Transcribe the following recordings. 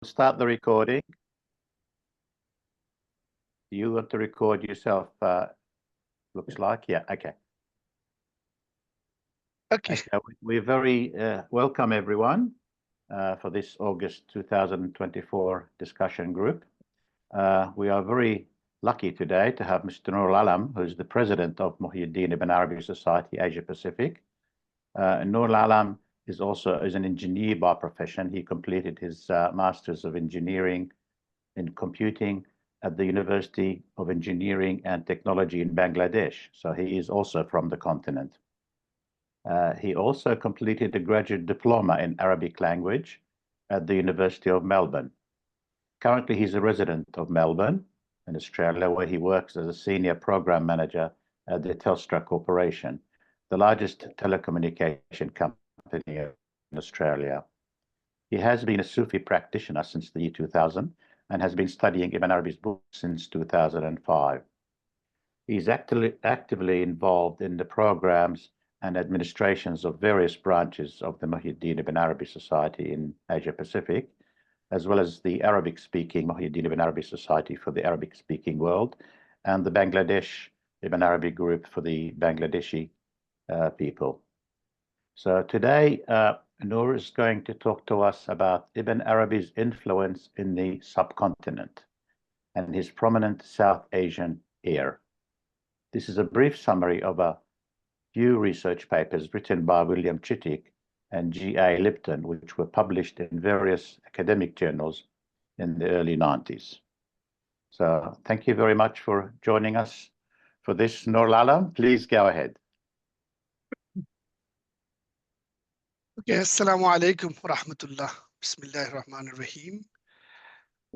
Start the recording. You want to record yourself, looks like. Yeah, okay. Okay. We're very welcome, everyone, for this August 2024 discussion group. We are very lucky today to have Mr. Nur al-Alam, who is the president of Muhyiddin Ibn Arabi Society, Asia Pacific. Nur al-Alam is an engineer by profession. He completed his Masters of Engineering in Computing at the University of Engineering and Technology in Bangladesh. So he is also from the continent. He also completed a graduate diploma in Arabic language at the University of Melbourne. Currently, he's a resident of Melbourne in Australia, where he works as a senior program manager at the Telstra Corporation, the largest telecommunication company in Australia. He has been a Sufi practitioner since the year 2000 and has been studying Ibn Arabi's books since 2005. He's actively involved in the programs and administrations of various branches of the Muhyiddin Ibn Arabi Society in Asia Pacific, as well as the Arabic-speaking Muhyiddin Ibn Arabi Society for the Arabic-speaking world and the Bangladesh Ibn Arabi group for the Bangladeshi people. So today, Nur is going to talk to us about Ibn Arabi's influence in the subcontinent and his prominent South Asian heir. This is a brief summary of a few research papers written by William Chttick and G.A. Lipton, which were published in various academic journals in the early 90s. So thank you very much for joining us for this. Nur al-Alam, please go ahead. Okay, Assalamu alaikum wa rahmatullah. Bismillahir Rahmanir Rahim.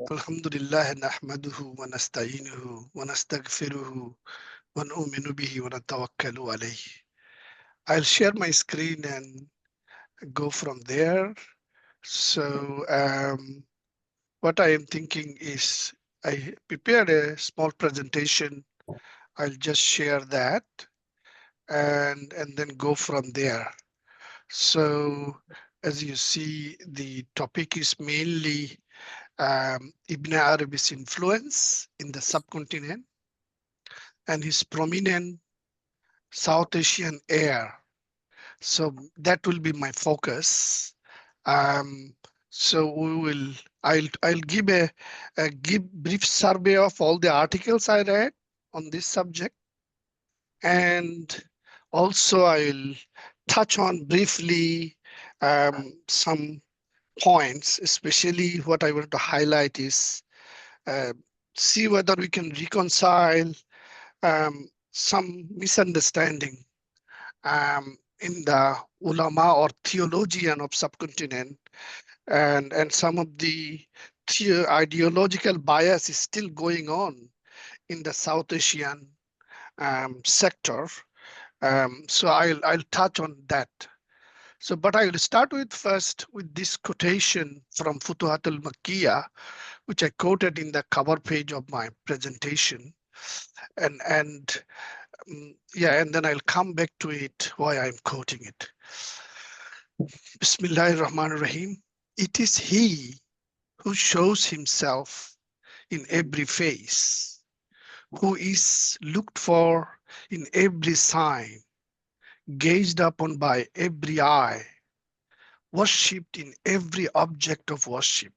Alhamdulillah nahmaduhu wa nasta'inuhu wa nastaghfiruhu wa nu'minu bihi wa natawakkalu alayhi. I'll share my screen and go from there. So what I am thinking is I prepared a small presentation. I'll just share that and then go from there. So as you see, the topic is mainly Ibn Arabi's influence in the subcontinent and his prominent South Asian heir. So that will be my focus. So I'll give a brief survey of all the articles I read on this subject, and also I'll touch on briefly some points, especially what I want to highlight is see whether we can reconcile some misunderstanding in the ulama or theologian of subcontinent, and some of the ideological bias is still going on in the South Asian sector. So I'll touch on that. So, but I will start first with this quotation from Wahdatul Makkiyah, which I quoted in the cover page of my presentation, and then I'll come back to it why I'm quoting it. Bismillahir Rahmanir Rahim. It is he who shows himself in every face, who is looked for in every sign, gazed upon by every eye, worshipped in every object of worship,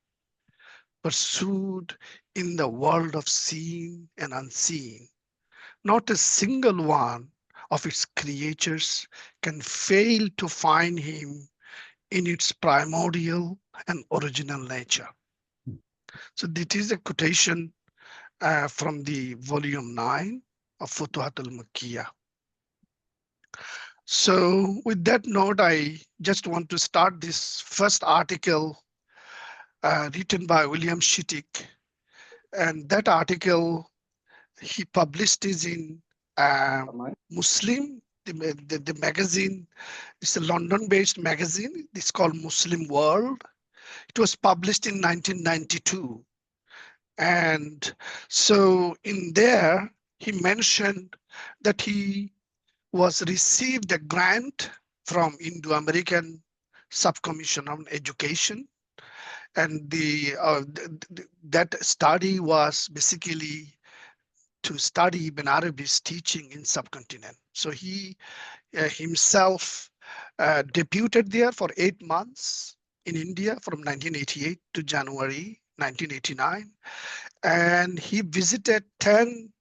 pursued in the world of seen and unseen. Not a single one of its creatures can fail to find him in its primordial and original nature. So this is a quotation from the volume 9 of Wahdatul Makkiyah. So with that note, I just want to start this first article written by William Chttick. And that article he published is in Muslim, the magazine. It's a London-based magazine. It's called Muslim World. It was published in 1992. And so in there, he mentioned that he was received a grant from Indo-American Subcommission on Education, And that study was basically to study Ibn Arabi's teaching in subcontinent. So he himself debuted there for 8 months in India from 1988 to January 1989. And he visited 10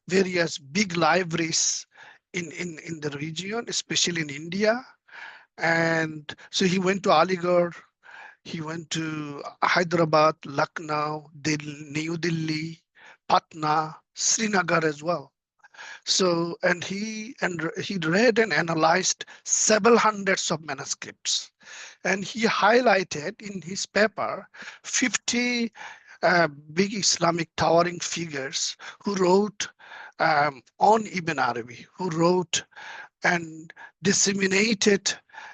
various big libraries in the region, especially in India. And so he went to Aligarh, he went to Hyderabad, Lucknow, New Delhi, Patna, Srinagar as well. So, and he read and analyzed several hundreds of manuscripts, and he highlighted in his paper 50 big Islamic towering figures who wrote on Ibn Arabi, who wrote and disseminated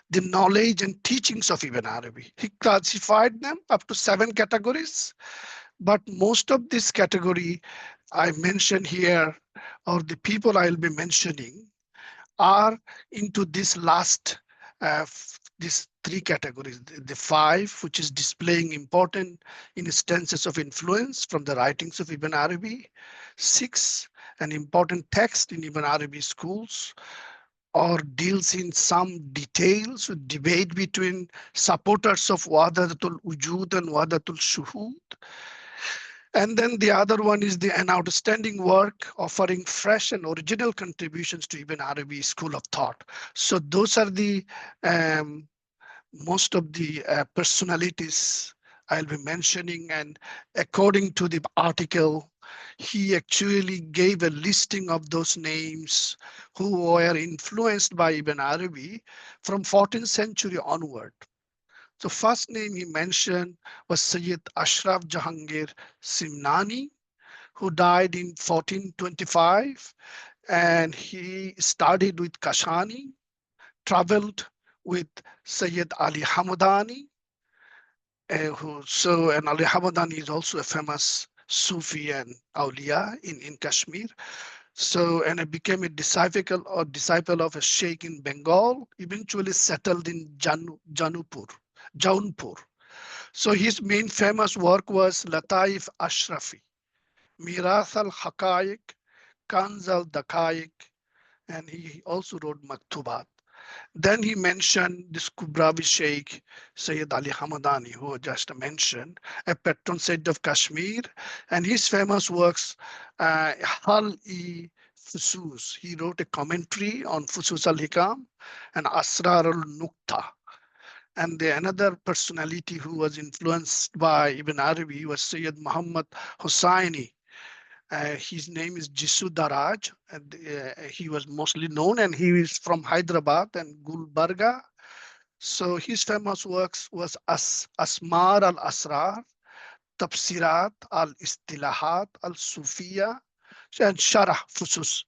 the knowledge and teachings of Ibn Arabi. He classified them up to 7 categories, but most of this category I mentioned here, or the people I'll be mentioning, are into this last, these 3 categories. The 5, which is displaying important instances of influence from the writings of Ibn Arabi. 6, an important text in Ibn Arabi schools, or deals in some details with debate between supporters of Wahdatul Wujud and Wahdatul Shuhud. And then the other one is an outstanding work offering fresh and original contributions to Ibn Arabi school of thought. So those are the most of the personalities I'll be mentioning. And according to the article, he actually gave a listing of those names who were influenced by Ibn Arabi from 14th century onward. The first name he mentioned was Sayyid Ashraf Jahangir Simnani, who died in 1425, and he studied with Kashani, traveled with Sayyid Ali Hamadani, and Ali Hamadani is also a famous Sufi and Awliya in Kashmir. So, and he became a disciple of a sheikh in Bengal, eventually settled in Jaunpur. So his main famous work was Lataif Ashrafi, Mirath al-Haqaiq, Kanz al-Daqaiq, and he also wrote Maktubat. Then he mentioned this Kubrawi Sheikh, Sayyid Ali Hamadani, who I just mentioned, a patron saint of Kashmir, and his famous works, Hal-i Fusus. He wrote a commentary on Fusus al-Hikam and Asrar al-Nukta. And another personality who was influenced by Ibn Arabi was Sayyid Muhammad Hossaini. His name is Jisu Daraj, and he was mostly known, and he is from Hyderabad and Gulbarga. So his famous works was Asmar al-Asrar, Tafsirat al-Istilahat al-Sufiya, and Sharah Fusus.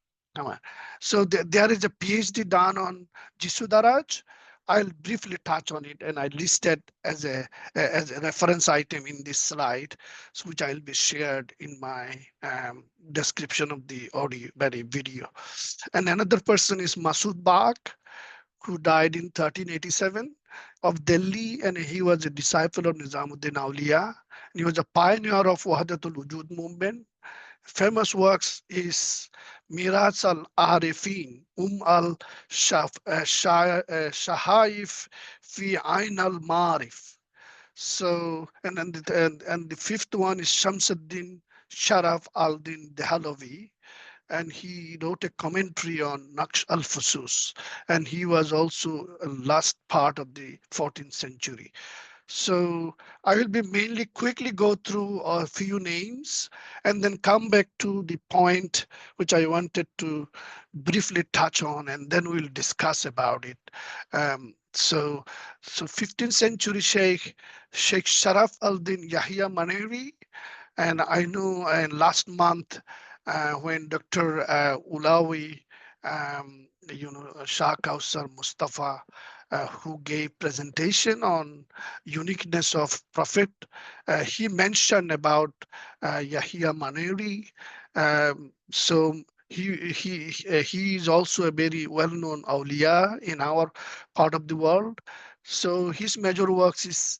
So there is a PhD done on Jisu Daraj. I'll briefly touch on it, and I listed as a reference item in this slide, which I'll be shared in my description of the video. And another person is Masood Baq, who died in 1387 of Delhi, and he was a disciple of Nizamuddin Awliya. And he was a pioneer of Wahdatul Wujud movement. Famous works is Miraz al-Arifin, al-Shahaif fi Ain al-Marif. So, and the 5th one is Shamsuddin Sharaf al-Din Dehlavi, and he wrote a commentary on Naqsh al-Fusus, and he was also a last part of the 14th century. So I will be mainly quickly go through a few names and then come back to the point which I wanted to briefly touch on, and then we'll discuss about it. So 15th century Sheikh Sharaf al-Din Yahya Manevi, and I know last month when Dr. Ulawi, Shah Kausar Mustafa, who gave presentation on uniqueness of Prophet, he mentioned about Yahya Maneri. So he is also a very well-known awliya in our part of the world. So his major works is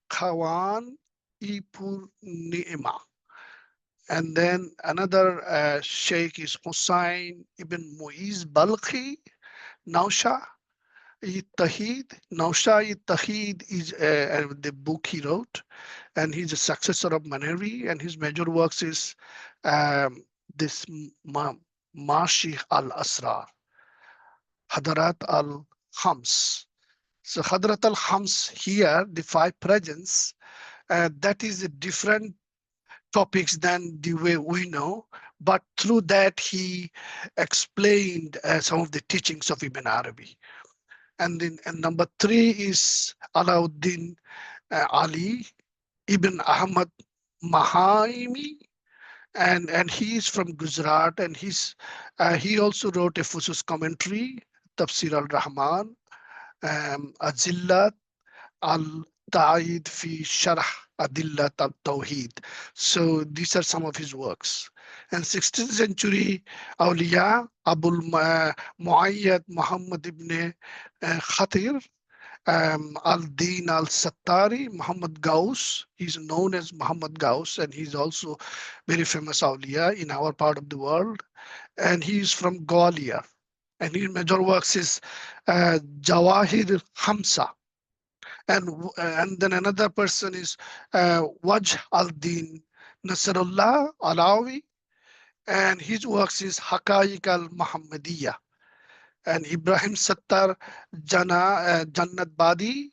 Khawan Ipur Ni'ma. And then another sheikh is Hussain ibn Muiz Balkhi, Nausha Tahid. Nausha Tahid is the book he wrote, and he's a successor of Maneri, and his major works is this Marshi al-Asrar, Hadarat al-Khams. So Hadarat al-Khams here, the five presence, that is a different topics than the way we know, but through that he explained some of the teachings of Ibn Arabi. And then number three is Alauddin Ali Ibn Ahmad Mahaimi, and he is from Gujarat, and he also wrote a Fusus commentary, Tafsir al-Rahman, Azillat al-Ta'id fi Sharh Adillat al-Tawheed. So these are some of his works. And 16th century Awliya, Abul Muayyad Muhammad ibn Khatir, al-Din al-Sattari, Muhammad Gauss. He's known as Muhammad Gauss, and he's also very famous Awliya in our part of the world. And he's from Gwalior. And his major works is Jawahir Hamsa. And then another person is Wajh al-Din Nasrullah Alawi, and his works is Haqa'iq al-Muhammadiyya. And Ibrahim Sattar Jannat Badi,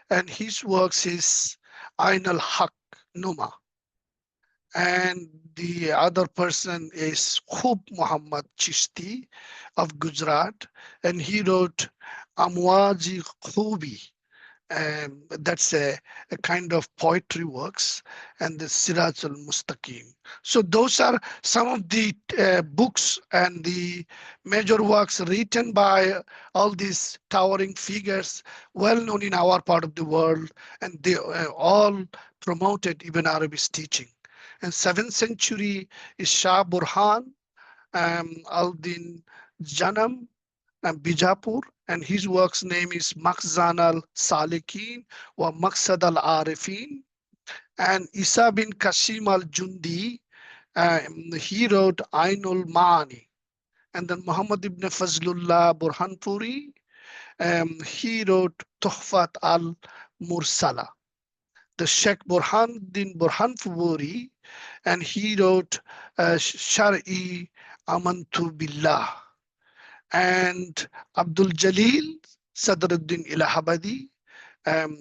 and his works is Ain al-Haq Numa. And the other person is Khub Muhammad Chishti of Gujarat, and he wrote Amwaji Khubi. That's a kind of poetry works, and the Siraj al-Mustaqim. So those are some of the books and the major works written by all these towering figures, well known in our part of the world, and they all promoted Ibn Arabi's teaching. And 7th century is Shah Burhan, al-Din Janam, and Bijapur, and his work's name is Makhzan al-Salikin or Maqsad al-Arifin. And Isa bin Qasim al-Jundi, he wrote Ainul Ma'ani. And then Muhammad ibn Fazlullah Burhanpuri, he wrote Tuhfat al-Mursala. The Sheikh Burhanuddin Burhanpuri, and he wrote Shar'i Amantu Billah. And Abdul Jalil Sadruddin Ilahabadi,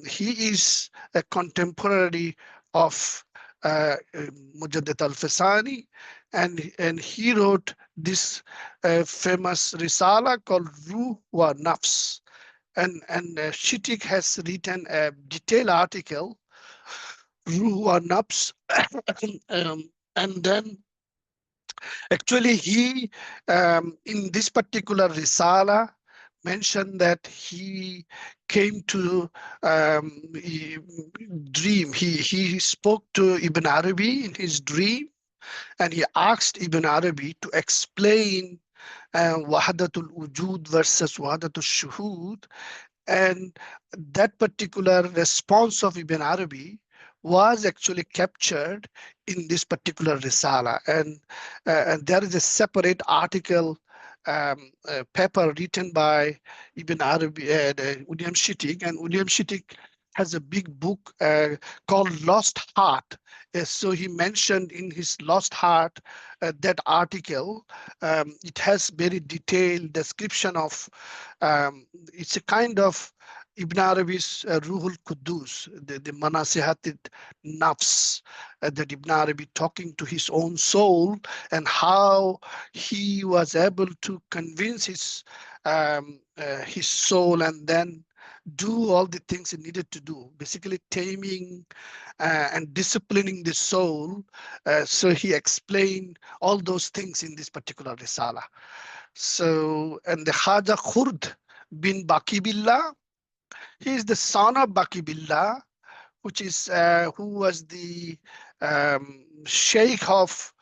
he is a contemporary of Mujaddid al-Fasani, and he wrote this famous Risala called Ruh wa Nafs. And Chittick has written a detailed article, Ruh wa Nafs, and then actually he, in this particular Risala, mentioned that he came to dream. He spoke to Ibn Arabi in his dream, and he asked Ibn Arabi to explain Wahdatul Wujud versus Wahdatul Shuhud. And that particular response of Ibn Arabi was actually captured in this particular Risala. And there is a separate article, paper written by Ibn Arabi, William Chttick, and William Chttick has a big book called Lost Heart. So he mentioned in his Lost Heart that article. It has very detailed description of, it's a kind of Ibn Arabi's Ruhul Qudus, the Manasihatit Nafs, that Ibn Arabi talking to his own soul, and how he was able to convince his soul and then do all the things he needed to do, basically taming and disciplining the soul. So he explained all those things in this particular Risala. So, and the Khwaja Khurd bin Baqi Billah, he is the son of Baqi Billah, which is who was the sheikh of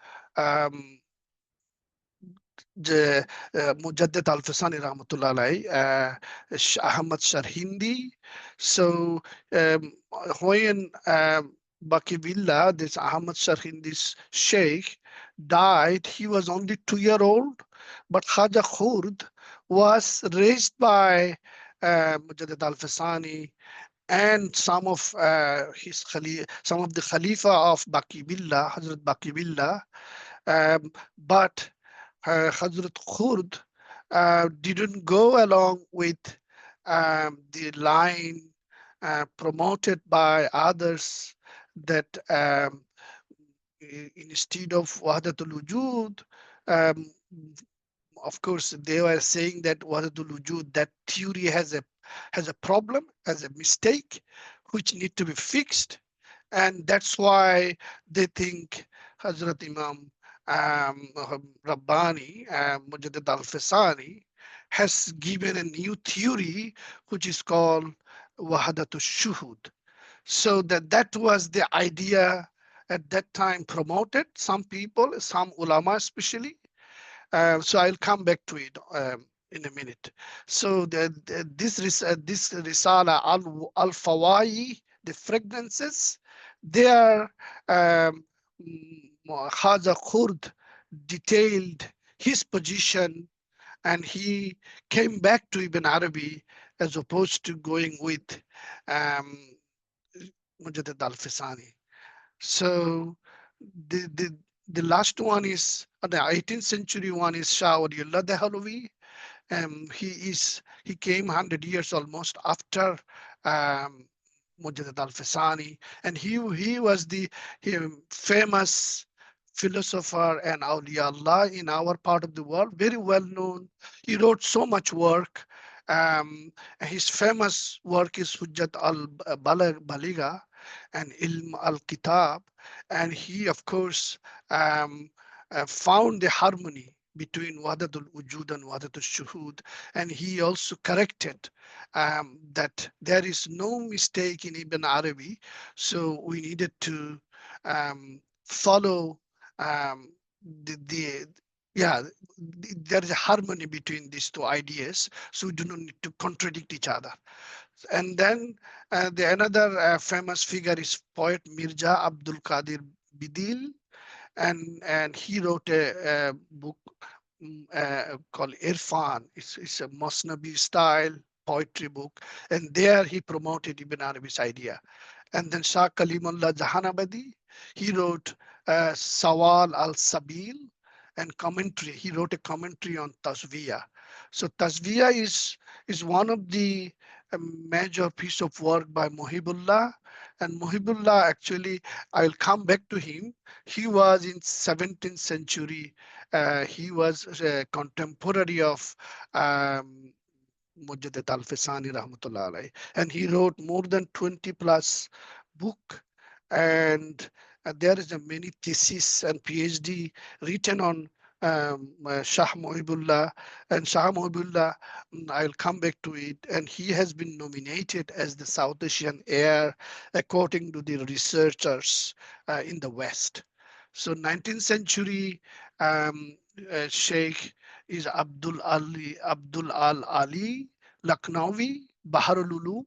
the Mujaddid al-Fasani Rahmatullah Alayhi, Ahmad Sharhindi. So when Billah, this Ahmad Sharhin, this Sheikh, died. He was only 2 years old, but Khwaja Khurd was raised by Mujaddid al-Fasani and some of some of the Khalifa of Billah, Hazrat Billah. But Hazrat Khurd didn't go along with the line promoted by others that instead of Wahdatul Wujud, um, of course, they were saying that Wahdatul Wujud, that theory has a problem, has a mistake, which need to be fixed. And that's why they think Hazrat Imam Rabbani, Mujaddid al-Fasani, has given a new theory, which is called Wahadatul Shuhud. So that was the idea at that time promoted. Some people, some ulama especially. So I'll come back to it in a minute. So this Risala al-Fawai, the fragrances, they are Khwaja Khurd detailed his position, and he came back to Ibn Arabi as opposed to going with Mujaddid al-Fasani. So the last one is the 18th century one is Shah Waliullah Dehlevi. He came 100 years almost after Mujaddid al-Fasani, and he was the famous philosopher and awliya Allah in our part of the world, very well known. He wrote so much work. His famous work is Hujjat al-Baliga and Ilm al-Kitab, and he of course found the harmony between Wahdatul Wujud and Wahdatul Shuhud, and he also corrected that there is no mistake in Ibn Arabi, so we needed to follow there is a harmony between these two ideas, so we do not need to contradict each other. And then another famous figure is poet Mirza Abdul Qadir Bidil, and he wrote a book called Irfan. It's a Masnavi style poetry book, and there he promoted Ibn Arabi's idea. And then Shah Kalimullah Jahanabadi, he wrote Sawal al-Sabil and commentary. He wrote a commentary on Tazwiyah. So Tazwiyah is one of the major piece of work by Muhibullah. And Muhibullah, actually, I'll come back to him. He was in 17th century. He was a contemporary of Mujaddid al-Fasani rahmatullah alayhi, and he wrote more than 20 plus book, and there is a many thesis and PhD written on Shah Muhibullah, and Shah Muhibullah, I'll come back to it, and he has been nominated as the South Asian Heir according to the researchers in the West. So 19th century Sheikh is Abdul al-Ali Lucknowi Baharul Ulum,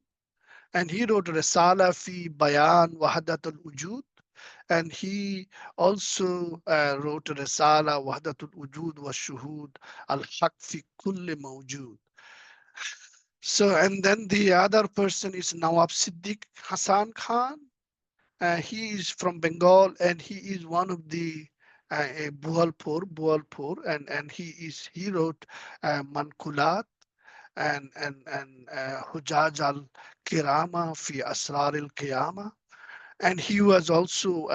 and he wrote Risala fi Bayan Wahdatul Wujud, and he also wrote Risala Wahdatul Wujud wa Shuhud al-Haq fi kulli mawjud. So, and then the other person is Nawab Siddiq Hasan Khan. He is from Bengal, and he is one of the Bualpur, and he wrote Mankulat and Hujaj al-Kirama fi Asrar al-Qiyama, and he was also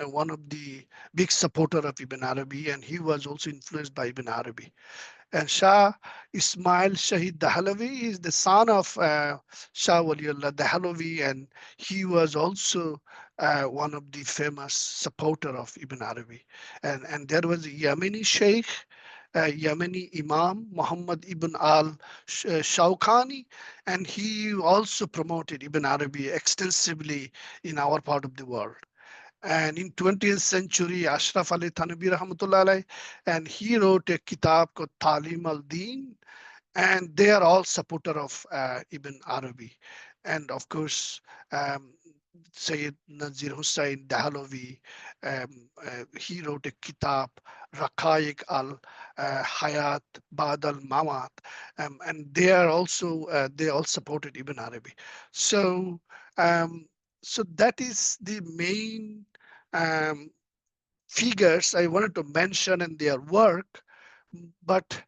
one of the big supporter of Ibn Arabi, and he was also influenced by Ibn Arabi. And Shah Ismail Shahid Dehlevi is the son of Shah Waliullah Dehlevi, and he was also one of the famous supporter of Ibn Arabi. And there was a Yemeni Sheikh, Yemeni Imam Muhammad ibn al-Shawkani, and he also promoted Ibn Arabi extensively in our part of the world. And in 20th century, Ashraf Ali Thanvi rahmatullah alayhi, and he wrote a kitab called Talim al-Din, and they are all supporter of Ibn Arabi. And of course, Sayyid Nazir Hussain Dahlovi, he wrote a kitab, Raqaiq al-Hayat Ba'd al-Mamat, and they are also, they all supported Ibn Arabi. So, so that is the main um, figures I wanted to mention in their work, but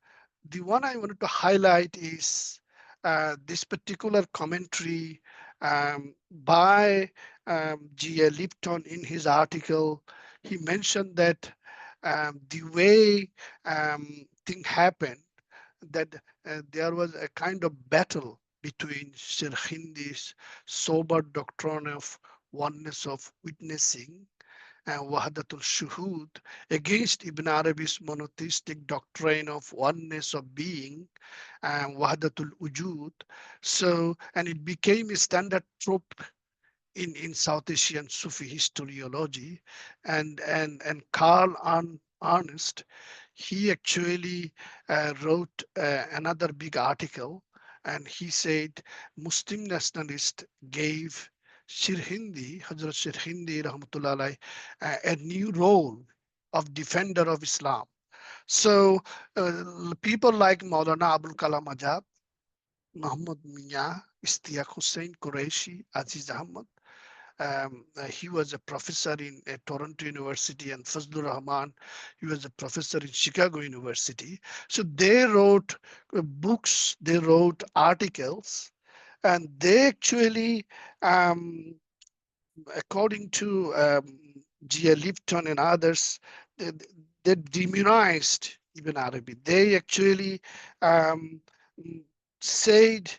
the one I wanted to highlight is this particular commentary by G.A. Lipton in his article. He mentioned that the way thing happened, that there was a kind of battle between Shirhindi's sober doctrine of oneness of witnessing and Wahdatul Shuhud against Ibn Arabi's monotheistic doctrine of oneness of being and Wahdatul Wujud. So, and it became a standard trope in South Asian Sufi historiology, and Karl Ernst, he actually wrote another big article, and he said Muslim nationalists gave Shirhindi, Hazrat Shirhindi Rahmatullah Alayh, a new role of defender of Islam. So people like Maulana Abul Kalam Azad, Muhammad Mia, Ishtiaq Hussain Qureshi, Aziz Ahmad, he was a professor in Toronto University, and Fazlur Rahman, he was a professor in Chicago University. So they wrote books, they wrote articles, and they actually, according to G.A. Lipton and others, they demonized Ibn Arabi. They actually said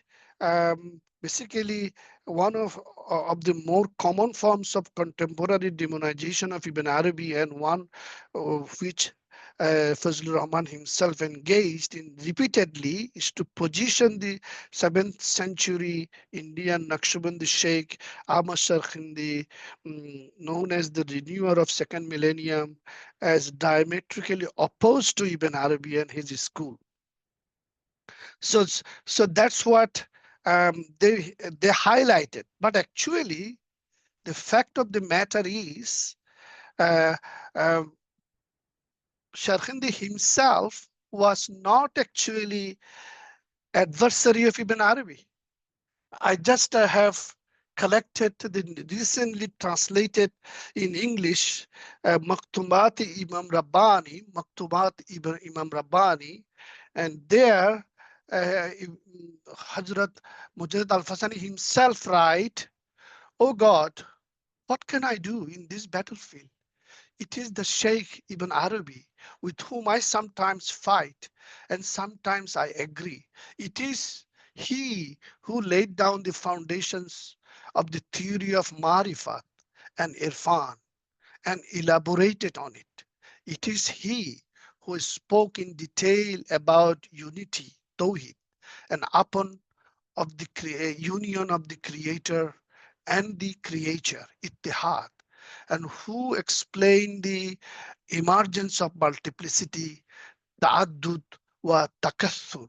basically one of the more common forms of contemporary demonization of Ibn Arabi, and one of which Fazlur Rahman himself engaged in repeatedly, is to position the 7th century Indian Naqshbandi Sheikh Ahmad Sharkhindi, known as the renewer of second millennium, as diametrically opposed to Ibn Arabi and his school. So that's what they highlighted. But actually, the fact of the matter is, Sharkhindi himself was not actually adversary of Ibn Arabi. I just have collected the recently translated in English Maktubat Imam Rabbani, Imam Rabbani, and there Hazrat Mujaddid Al-Fasani himself write, "Oh God, what can I do in this battlefield? It is the Sheikh Ibn Arabi with whom I sometimes fight and sometimes I agree. It is he who laid down the foundations of the theory of Marifat and Irfan and elaborated on it. It is he who spoke in detail about unity, Tawhid, and upon of the union of the creator and the creature, Ittihad, and who explained the emergence of multiplicity, ta'addud wa takathur.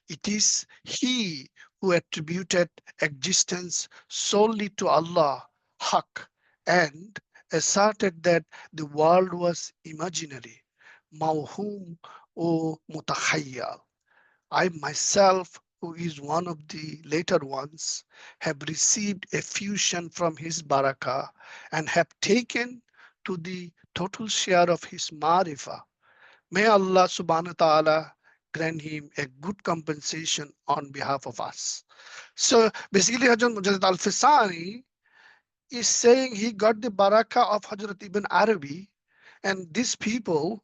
It is he who attributed existence solely to Allah, Haq, and asserted that the world was imaginary, mawhum or mutakhayyal. I myself, who is one of the later ones, have received effusion from his barakah and have taken to the total share of his marifa. May Allah subhanahu wa ta'ala grant him a good compensation on behalf of us." So basically, Hazrat Mujaddid Al-Fasani is saying he got the barakah of Hazrat Ibn Arabi, and these people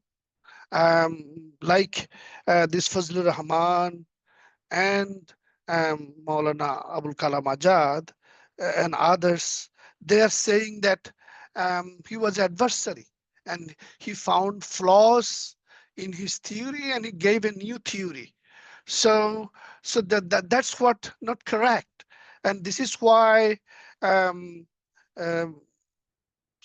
like this Fazlur Rahman and Maulana Abul Kalam Azad and others, they are saying that he was adversary and he found flaws in his theory and he gave a new theory. So that's what not correct. And this is why um, um,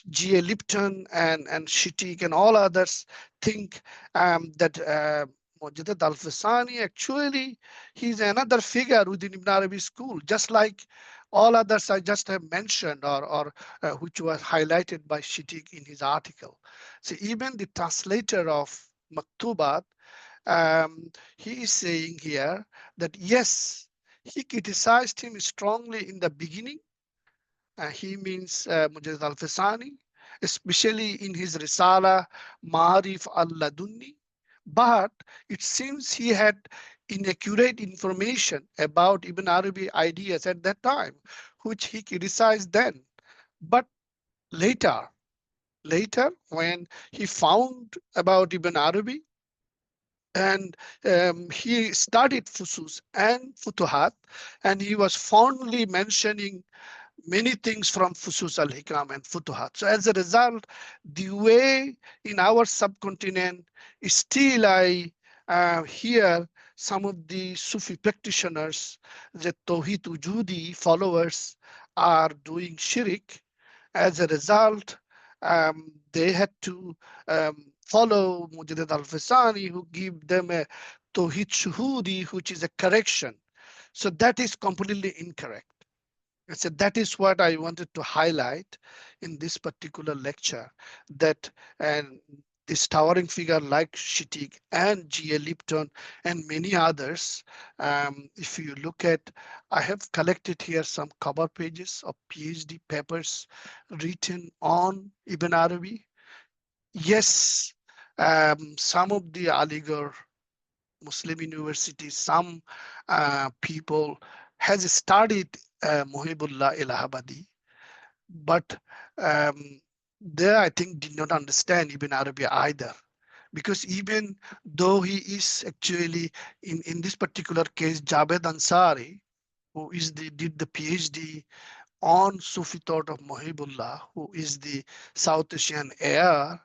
G.A. Lipton and Chttick and all others think that Mujaddid Al-Fasani actually, he's another figure within Ibn Arabi school, just like All others I just have mentioned or which was highlighted by Chttick in his article. So even the translator of Maktubat, he is saying here that yes, he criticized him strongly in the beginning. He means Mujaddid al-Fasani, especially in his Risala Ma'arif al-Ladunni. But it seems he had inaccurate information about Ibn Arabi ideas at that time, which he criticized then. But later, when he found about Ibn Arabi, and he studied Fusus and Futuhat, and he was fondly mentioning many things from Fusus al-Hikam and Futuhat. So as a result, the way in our subcontinent, still I hear some of the Sufi practitioners, the Tawhid Ujudi followers are doing shirk. As a result, they had to follow Mujaddid al-Fasani, who give them a Tawhid Shuhudi, which is a correction. So that is completely incorrect. So that is what I wanted to highlight in this particular lecture, that and this towering figure like Chttick and G.A. Lipton and many others, if you look at, I have collected here some cover pages of PhD papers written on Ibn Arabi. Yes, some of the Aligarh Muslim universities, some people has studied Muhibullah Ilahabadi, but they I think did not understand Ibn Arabi either, because even though he is actually in this particular case Javed Ansari, who is did the PhD on Sufi thought of Muhibullah, who is the South Asian heir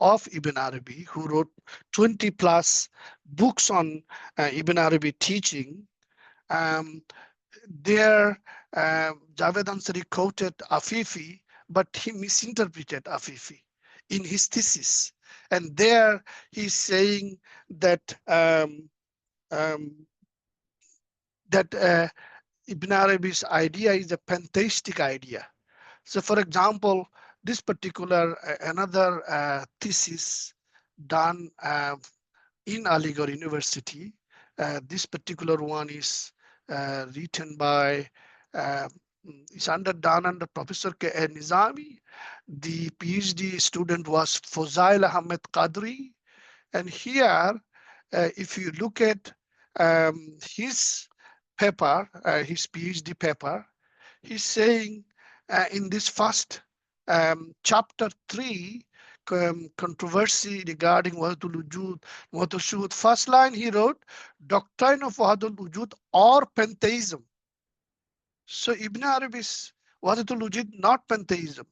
of Ibn Arabi, who wrote 20 plus books on Ibn Arabi teaching. There, Javed Ansari quoted Afifi, but he misinterpreted Afifi in his thesis. And there he's saying that that Ibn Arabi's idea is a pantheistic idea. So for example, this particular another thesis done in Aligarh University, this particular one is written by, it's done under Professor K.A. Nizami. The PhD student was Fuzail Ahmed Qadri. And here, if you look at his paper, his PhD paper, he's saying in this first chapter 3, controversy regarding Wahdatul Wujud, Wahdatul Shuhud. First line he wrote, doctrine of Wahdatul Wujud or pantheism. So Ibn Arabi's Wahdatul Wujud not pantheism.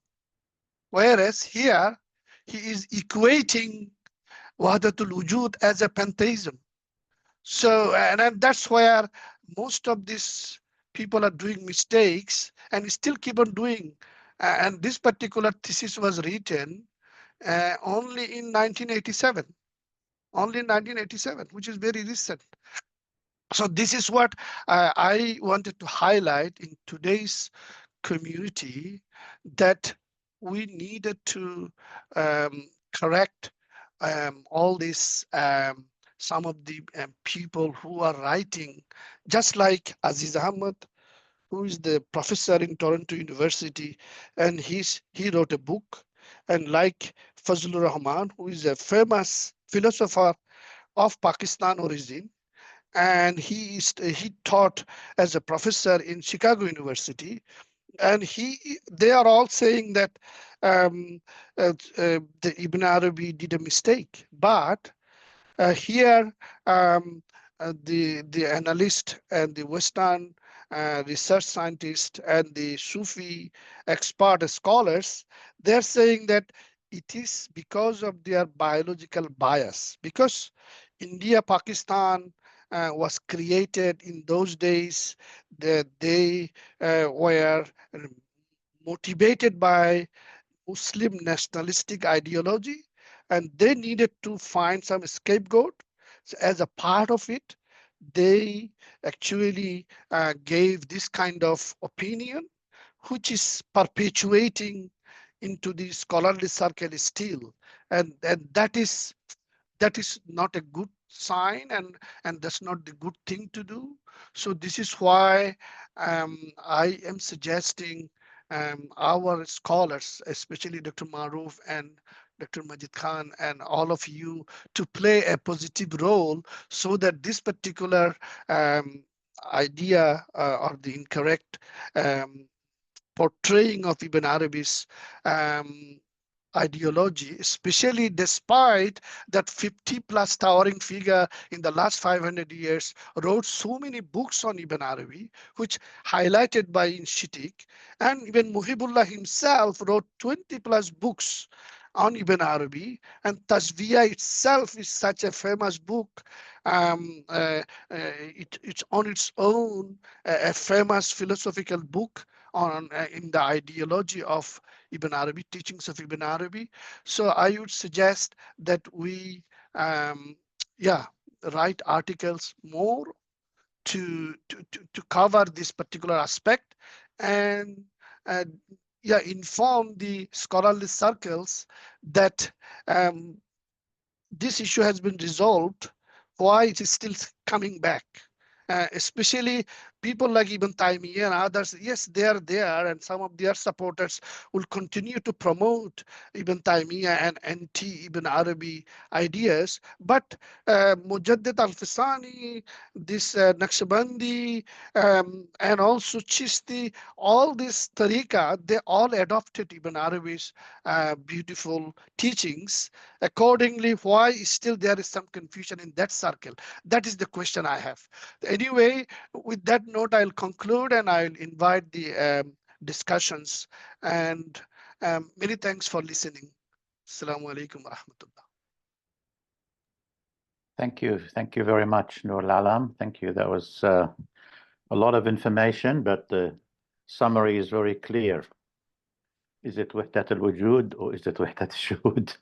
Whereas here he is equating Wahdatul Wujud as a pantheism. So, and that's where most of these people are doing mistakes and still keep on doing. And this particular thesis was written only in 1987, which is very recent. So this is what I wanted to highlight in today's community, that we needed to correct all this, some of the people who are writing, just like Aziz Ahmad, who is the professor in Toronto University, and he wrote a book, and like Fazlur Rahman, who is a famous philosopher of Pakistan origin, and he taught as a professor in Chicago University, and they are all saying that the Ibn Arabi did a mistake, but here the analyst and the Western research scientist and the Sufi expert scholars, they're saying that it is because of their biological bias, because India, Pakistan was created in those days, that they were motivated by Muslim nationalistic ideology, and they needed to find some scapegoat. So as a part of it, they actually gave this kind of opinion, which is perpetuating into the scholarly circle still, and that is not a good sign, and that's not the good thing to do. So this is why I am suggesting our scholars, especially Dr. Maruf and Dr. Majid Khan and all of you, to play a positive role so that this particular idea or the incorrect portraying of Ibn Arabi's ideology, especially despite that 50 plus towering figure in the last 500 years wrote so many books on Ibn Arabi, which highlighted by in Chttick, and even Muhibullah himself wrote 20 plus books on Ibn Arabi, and Tazviya itself is such a famous book. It's on its own a famous philosophical book on in the ideology of Ibn Arabi, teachings of Ibn Arabi. So I would suggest that we, write articles more to cover this particular aspect, and inform the scholarly circles that this issue has been resolved, why it is still coming back. Especially people like Ibn Taymiyyah and others, yes, they are there, and some of their supporters will continue to promote Ibn Taymiyyah and anti-Ibn Arabi ideas. But Mujaddid al-Fisani, this Naqshbandi, and also Chishti, all this tariqa, they all adopted Ibn Arabi's beautiful teachings. Accordingly, why still there is some confusion in that circle? That is the question I have. Anyway, with that note, I'll conclude and I'll invite the discussions. And many thanks for listening. Assalamu alaikum wa rahmatullah. Thank you. Thank you very much, Nur Alam. Thank you. That was a lot of information, but the summary is very clear. Is it Wahdatul Wujud or is it Wahdatul Shuhud?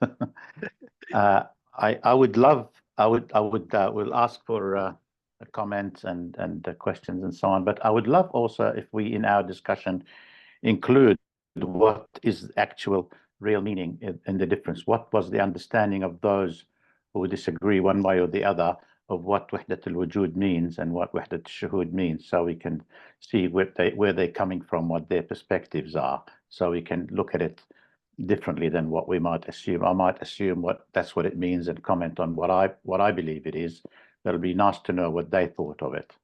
We'll ask for comments and questions and so on. But I would love also if we, in our discussion, include what is the actual real meaning in the difference. What was the understanding of those who disagree one way or the other of what Wahdatul Wujud means and what Wahdatul Shuhud means, so we can see where they're coming from, what their perspectives are, so we can look at it differently than what we might assume. I might assume that's what it means and comment on what I believe it is. It'll be nice to know what they thought of it.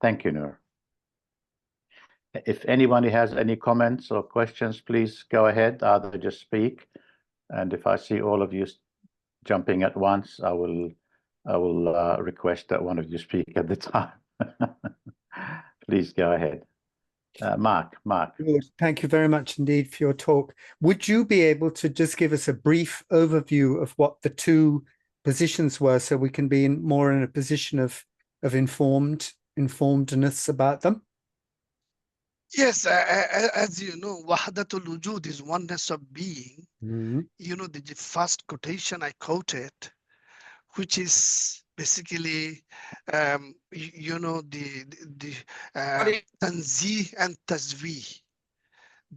Thank you, Nur. If anybody has any comments or questions, please go ahead, either just speak. And if I see all of you jumping at once, I will request that one of you speak at the time. Please go ahead. Mark. Good. Thank you very much indeed for your talk. Would you be able to just give us a brief overview of what the two positions were, so we can be more in a position of informedness about them? Yes, as you know, Wahdatul Wujud is oneness of being. Mm-hmm. You know, the first quotation I quoted, which is basically, you know, the Tanzih and Tazvi.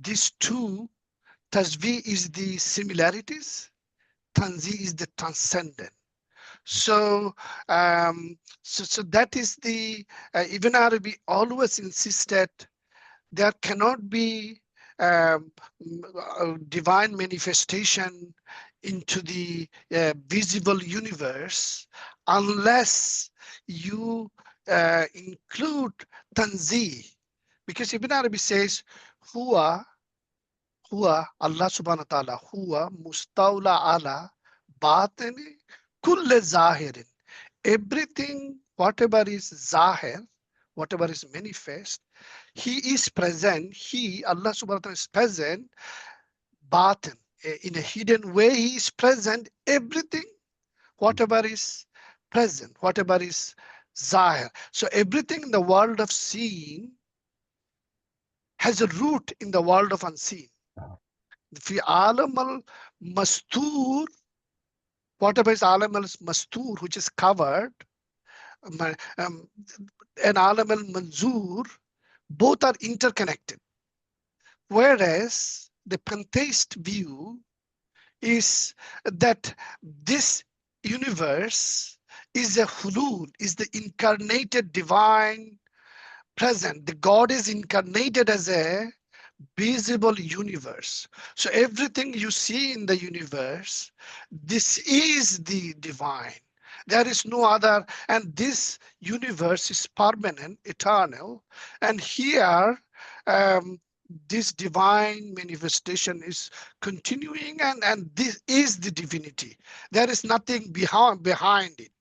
These two, Tazvi is the similarities, Tanzih is the transcendent. So, so that is the Ibn Arabi always insisted there cannot be divine manifestation into the visible universe unless you include Tanzih, because Ibn Arabi says, Huwa Allah subhanahu wa ta'ala, Huwa mustawla ala batini kulle zahirin. Everything, whatever is zahir, whatever is manifest, he is present. He, Allah subhanahu wa ta'ala, is present, batin, in a hidden way. He is present. Everything, whatever is present, whatever is zahir. So everything in the world of seeing has a root in the world of unseen. Fi alam al-mastur, whatever is alam al-mastur, which is covered, and Alam al-Manzur, both are interconnected. Whereas the pantheist view is that this universe is a hulul, is the incarnated divine present. The God is incarnated as a visible universe. So everything you see in the universe, this is the divine. There is no other, and this universe is permanent, eternal. And here, this divine manifestation is continuing, and this is the divinity. There is nothing behind it.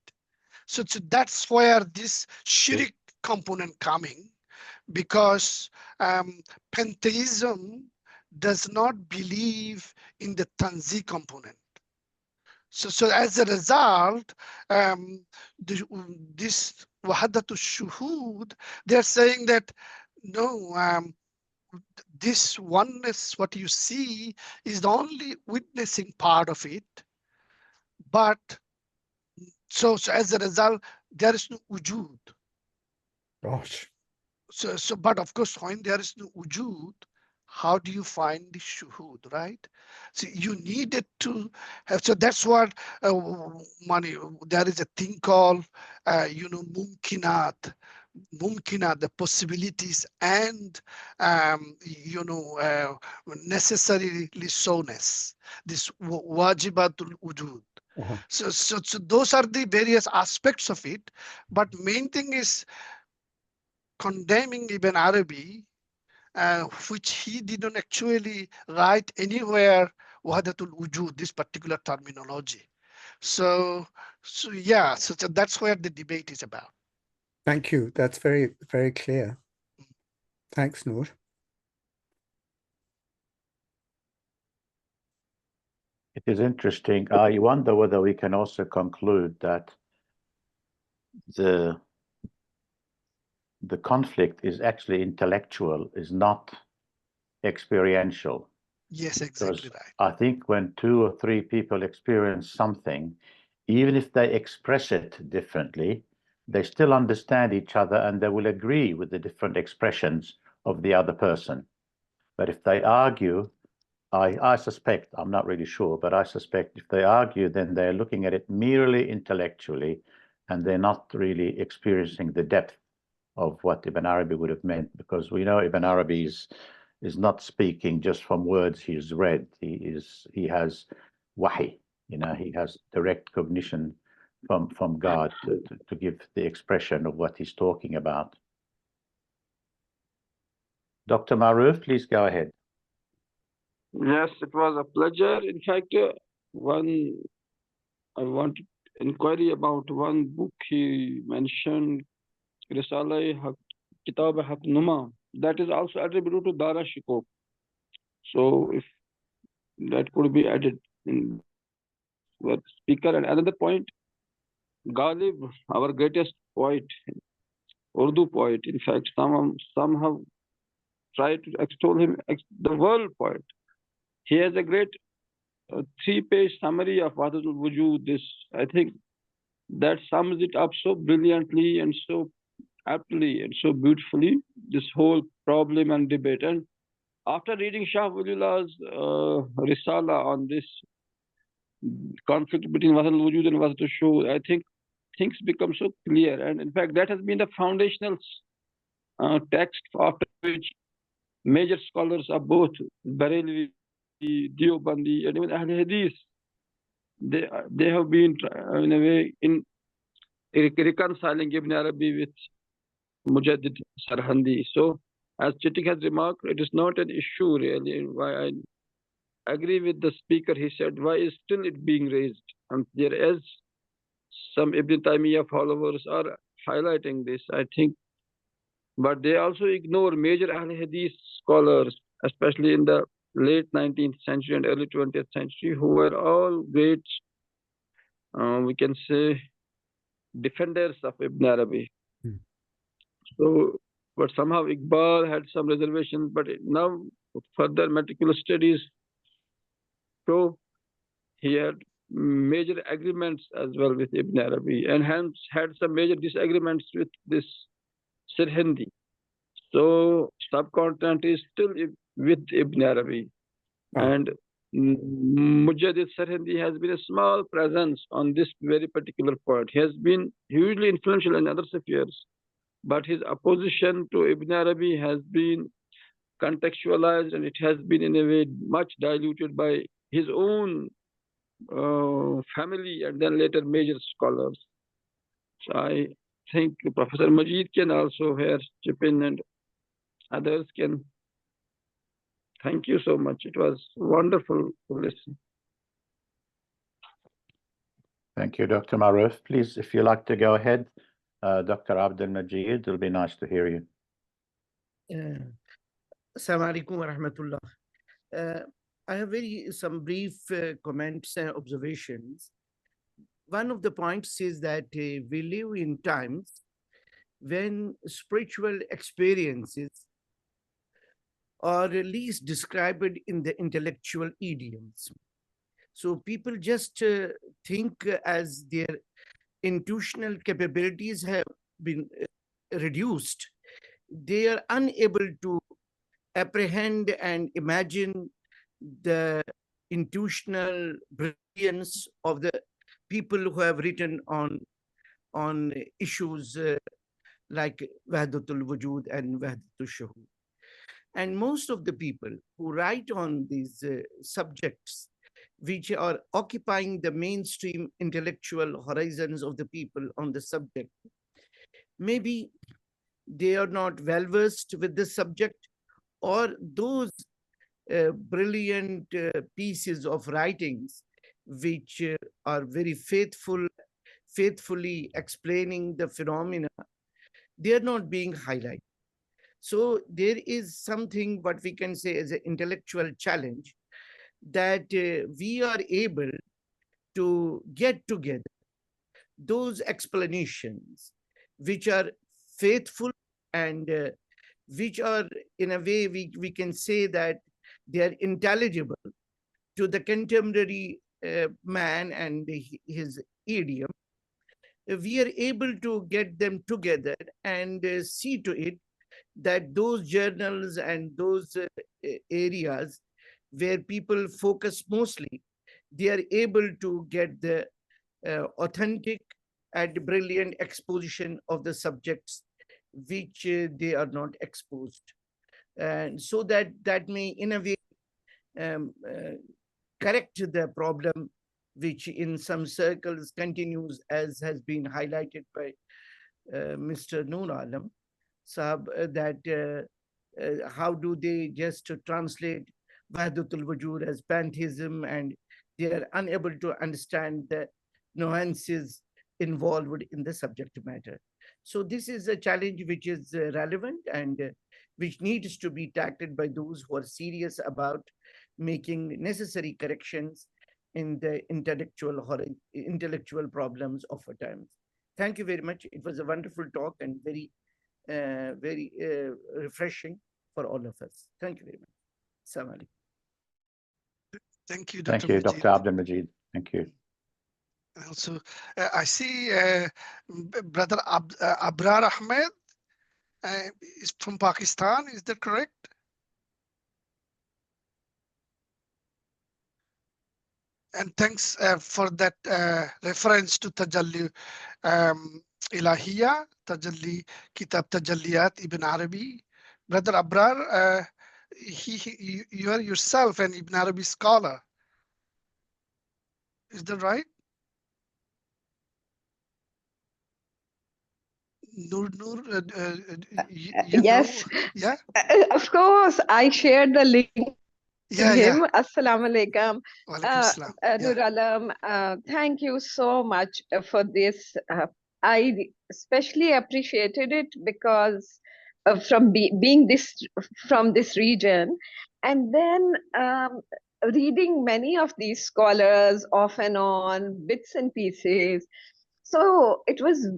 So that's where this shirk component coming, because pantheism does not believe in the tanzi component. So as a result, this Wahdatul Shuhud, they're saying that no, this oneness, what you see, is the only witnessing part of it. But so as a result, there is no wujud. Gosh. So, but of course, when there is no wujud, how do you find the shuhud, right? So you needed to have, so that's what there is a thing called, mumkinat, the possibilities and, necessarily sowness, this wajibatul wujud. So those are the various aspects of it, but main thing is condemning Ibn Arabi, which he didn't actually write anywhere Wahdatul Wujud, this particular terminology. So that's where the debate is about. Thank you. That's very, very clear. Thanks, Noor. It is interesting. I wonder whether we can also conclude that the conflict is actually intellectual, is not experiential. Yes, exactly right. I think when 2 or 3 people experience something, even if they express it differently, they still understand each other and they will agree with the different expressions of the other person. But if they argue, I suspect, I'm not really sure, but I suspect if they argue, then they're looking at it merely intellectually and they're not really experiencing the depth of what Ibn Arabi would have meant, because we know Ibn Arabi is not speaking just from words he's read. He has wahi, he has direct cognition from God to give the expression of what he's talking about. Dr. Maruf, please go ahead. Yes, it was a pleasure. In fact, I want to inquiry about one book he mentioned, Risala Kitab Haq Numa. That is also attributed to Dara Shikoh. So if that could be added in the speaker. And another point, Ghalib, our greatest poet, Urdu poet, in fact, some have tried to extol him, the world poet. He has a great 3-page summary of Wahdatul Wujud. This, I think, that sums it up so brilliantly and so aptly and so beautifully, this whole problem and debate. And after reading Shah Waliullah's Risala on this conflict between Wahdatul Wujud and Wahdatul Shuhud, I think things become so clear. And in fact, that has been the foundational text after which major scholars of both Barelvi, Deobandi, and even Ahl Hadith, they have been in a way in reconciling Ibn Arabi with Mujaddid Sarhandi. So, as Chittick has remarked, it is not an issue really. Why I agree with the speaker, he said, why is still it being raised? And there is some Ibn Taymiyyah followers are highlighting this, I think, but they also ignore major Ahl Hadith scholars, especially in the late 19th century and early 20th century, who were all great, we can say, defenders of Ibn Arabi. So, but somehow Iqbal had some reservations, but now further meticulous studies show he had major agreements as well with Ibn Arabi, and hence had some major disagreements with this Sirhindi. So subcontinent is still with Ibn Arabi, and Mujaddid Sirhindi has been a small presence on this very particular point. He has been hugely influential in other spheres, but his opposition to Ibn Arabi has been contextualized, and it has been in a way much diluted by his own family and then later major scholars. So I think Professor Majid can also here chip in, and others can. Thank you so much. It was wonderful to listen. Thank you, Dr. Maruf. Please, if you like to go ahead, Dr. Abdul Majid, it'll be nice to hear you. Assalamu alaikum wa rahmatullah. I have some brief comments and observations. One of the points is that we live in times when spiritual experiences are at least described in the intellectual idioms. So people just think as their intuitional capabilities have been reduced, they are unable to apprehend and imagine the intuitional brilliance of the people who have written on issues like Wahdatul Wuzud and Wahdatul Shuhud. And most of the people who write on these subjects, which are occupying the mainstream intellectual horizons of the people on the subject, maybe they are not well versed with the subject, or those brilliant pieces of writings which are very faithfully explaining the phenomena, they are not being highlighted. So there is something what we can say as an intellectual challenge, that we are able to get together those explanations which are faithful and which are, in a way, we can say that they are intelligible to the contemporary man and his idiom. We are able to get them together and see to it that those journals and those areas where people focus mostly, they are able to get the authentic and brilliant exposition of the subjects which they are not exposed. And so that may, in a way, correct the problem which in some circles continues, as has been highlighted by Mr. Noor Alam Sahab, that how do they just translate Wahdatul Wujud as pantheism, and they are unable to understand the nuances involved in the subject matter. So this is a challenge which is relevant and which needs to be tackled by those who are serious about making necessary corrections in the intellectual problems of our times. Thank you very much. It was a wonderful talk and very refreshing for all of us. Thank you very much. Assalamu alaikum. Thank you, Dr. Thank you, Majid. Dr. Abdul Majid. Thank you. Also, I see Brother Abrar Ahmed is from Pakistan. Is that correct? And thanks for that reference to Tajalli Ilahiya, Tajalli Kitab Tajalliyat Ibn Arabi. Brother Abrar, you are yourself an Ibn Arabi scholar. Is that right? Noor, yes. Know? Yeah. Of course, I shared the link to him. Yeah. Assalamu alaikum. Noor Alam, thank you so much for this. I especially appreciated it because from being from this region, and then reading many of these scholars off and on, bits and pieces. So it was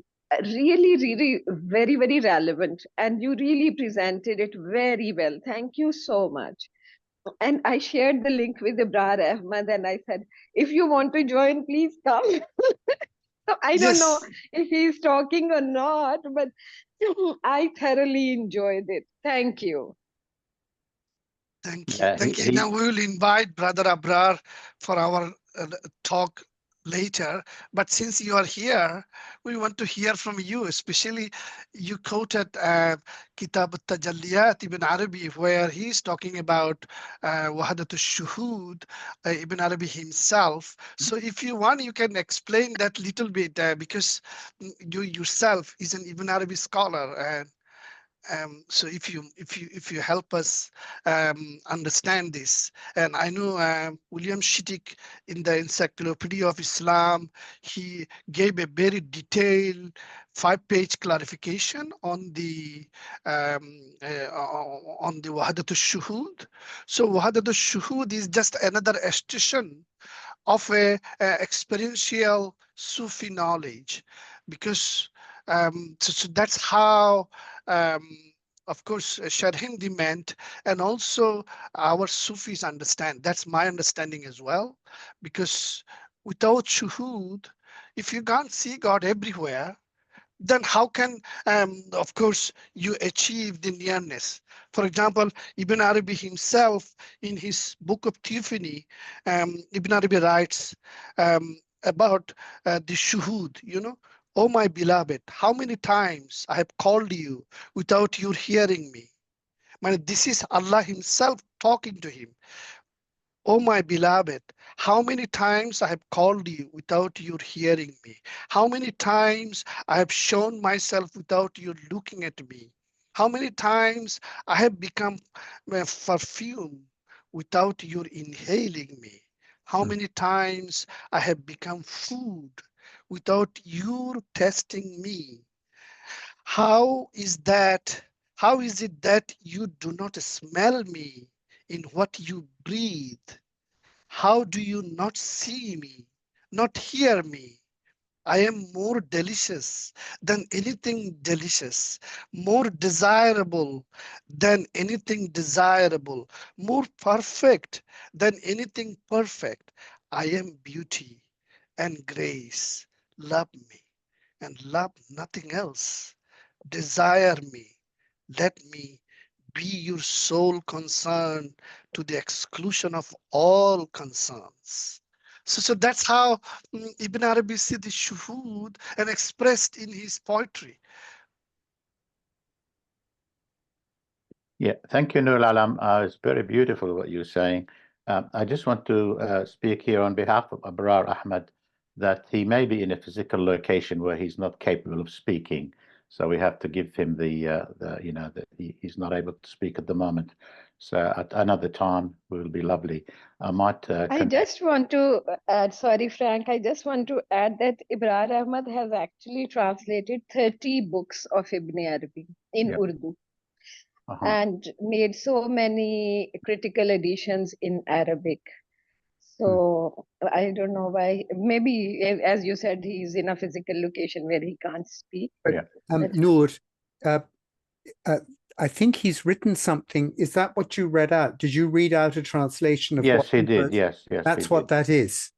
really very relevant, and you really presented it very well. Thank you so much. And I shared the link with Ibrar Ahmad and I said, if you want to join, please come. So I don't know Yes, if he's talking or not, but I thoroughly enjoyed it. Thank you. thank you. Yeah, Thank you. Now we will invite Brother Abrar for our talk later. But since you are here, we want to hear from you, especially you quoted Kitab al-Tajalliyat Ibn Arabi, where he's talking about Wahdatul Shuhud, Ibn Arabi himself. So if you want, you can explain that little bit because you yourself is an Ibn Arabi scholar. And so if you help us understand this, and I know William Chttick in the Encyclopedia of Islam, he gave a very detailed 5-page clarification on the Wahdatul Shuhud. So Wahdatul Shuhud is just another extension of a experiential Sufi knowledge, because so that's how of course Sharhindi meant, and also our Sufis understand. That's my understanding as well, because without shuhud, if you can't see God everywhere, then how can, of course, you achieve the nearness? For example, Ibn Arabi himself, in his book of Tiffany, Ibn Arabi writes about the shuhud, oh my beloved, how many times I have called you without you hearing me. This is Allah himself talking to him. Oh, my beloved, how many times I have called you without you hearing me? How many times I have shown myself without you looking at me? How many times I have become a perfume without your inhaling me? How many times I have become food without your testing me? How is that? How is it that you do not smell me in what you breathe? How do you not see me, not hear me? I am more delicious than anything delicious, more desirable than anything desirable, more perfect than anything perfect. I am beauty and grace. Love me and love nothing else. Desire me. Let me be your sole concern to the exclusion of all concerns. So that's how Ibn Arabi see the shuhud and expressed in his poetry. Yeah, thank you, Nur Alam. It's very beautiful what you're saying. I just want to speak here on behalf of Abrar Ahmad that he may be in a physical location where he's not capable of speaking. So we have to give him he's not able to speak at the moment. So at another time will be lovely. I might. I just want to add, sorry, Frank, I just want to add that Ibrar Ahmad has actually translated 30 books of Ibn Arabi in Urdu and made so many critical editions in Arabic. So I don't know why, maybe, as you said, he's in a physical location where he can't speak. Noor, I think he's written something. Is that what you read out? Did you read out a translation of Yes, what he did. Yes, that's what that is.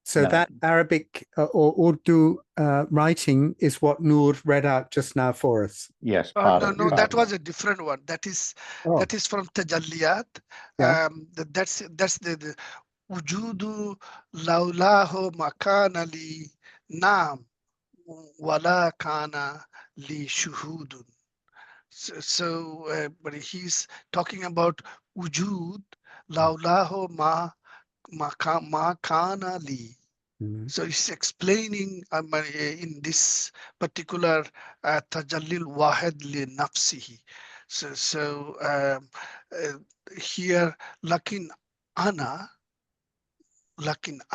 So that Arabic or Urdu writing is what Noor read out just now for us. Yes, No, that was a different one. That is from Tajalliyat. Yeah. That's the Wujudu laulahu makana li naam wala kana li shuhudun. So but he's talking about wujud laulahu ma kana li. So he's explaining in this particular tajallil wahid li nafsihi. So here lakin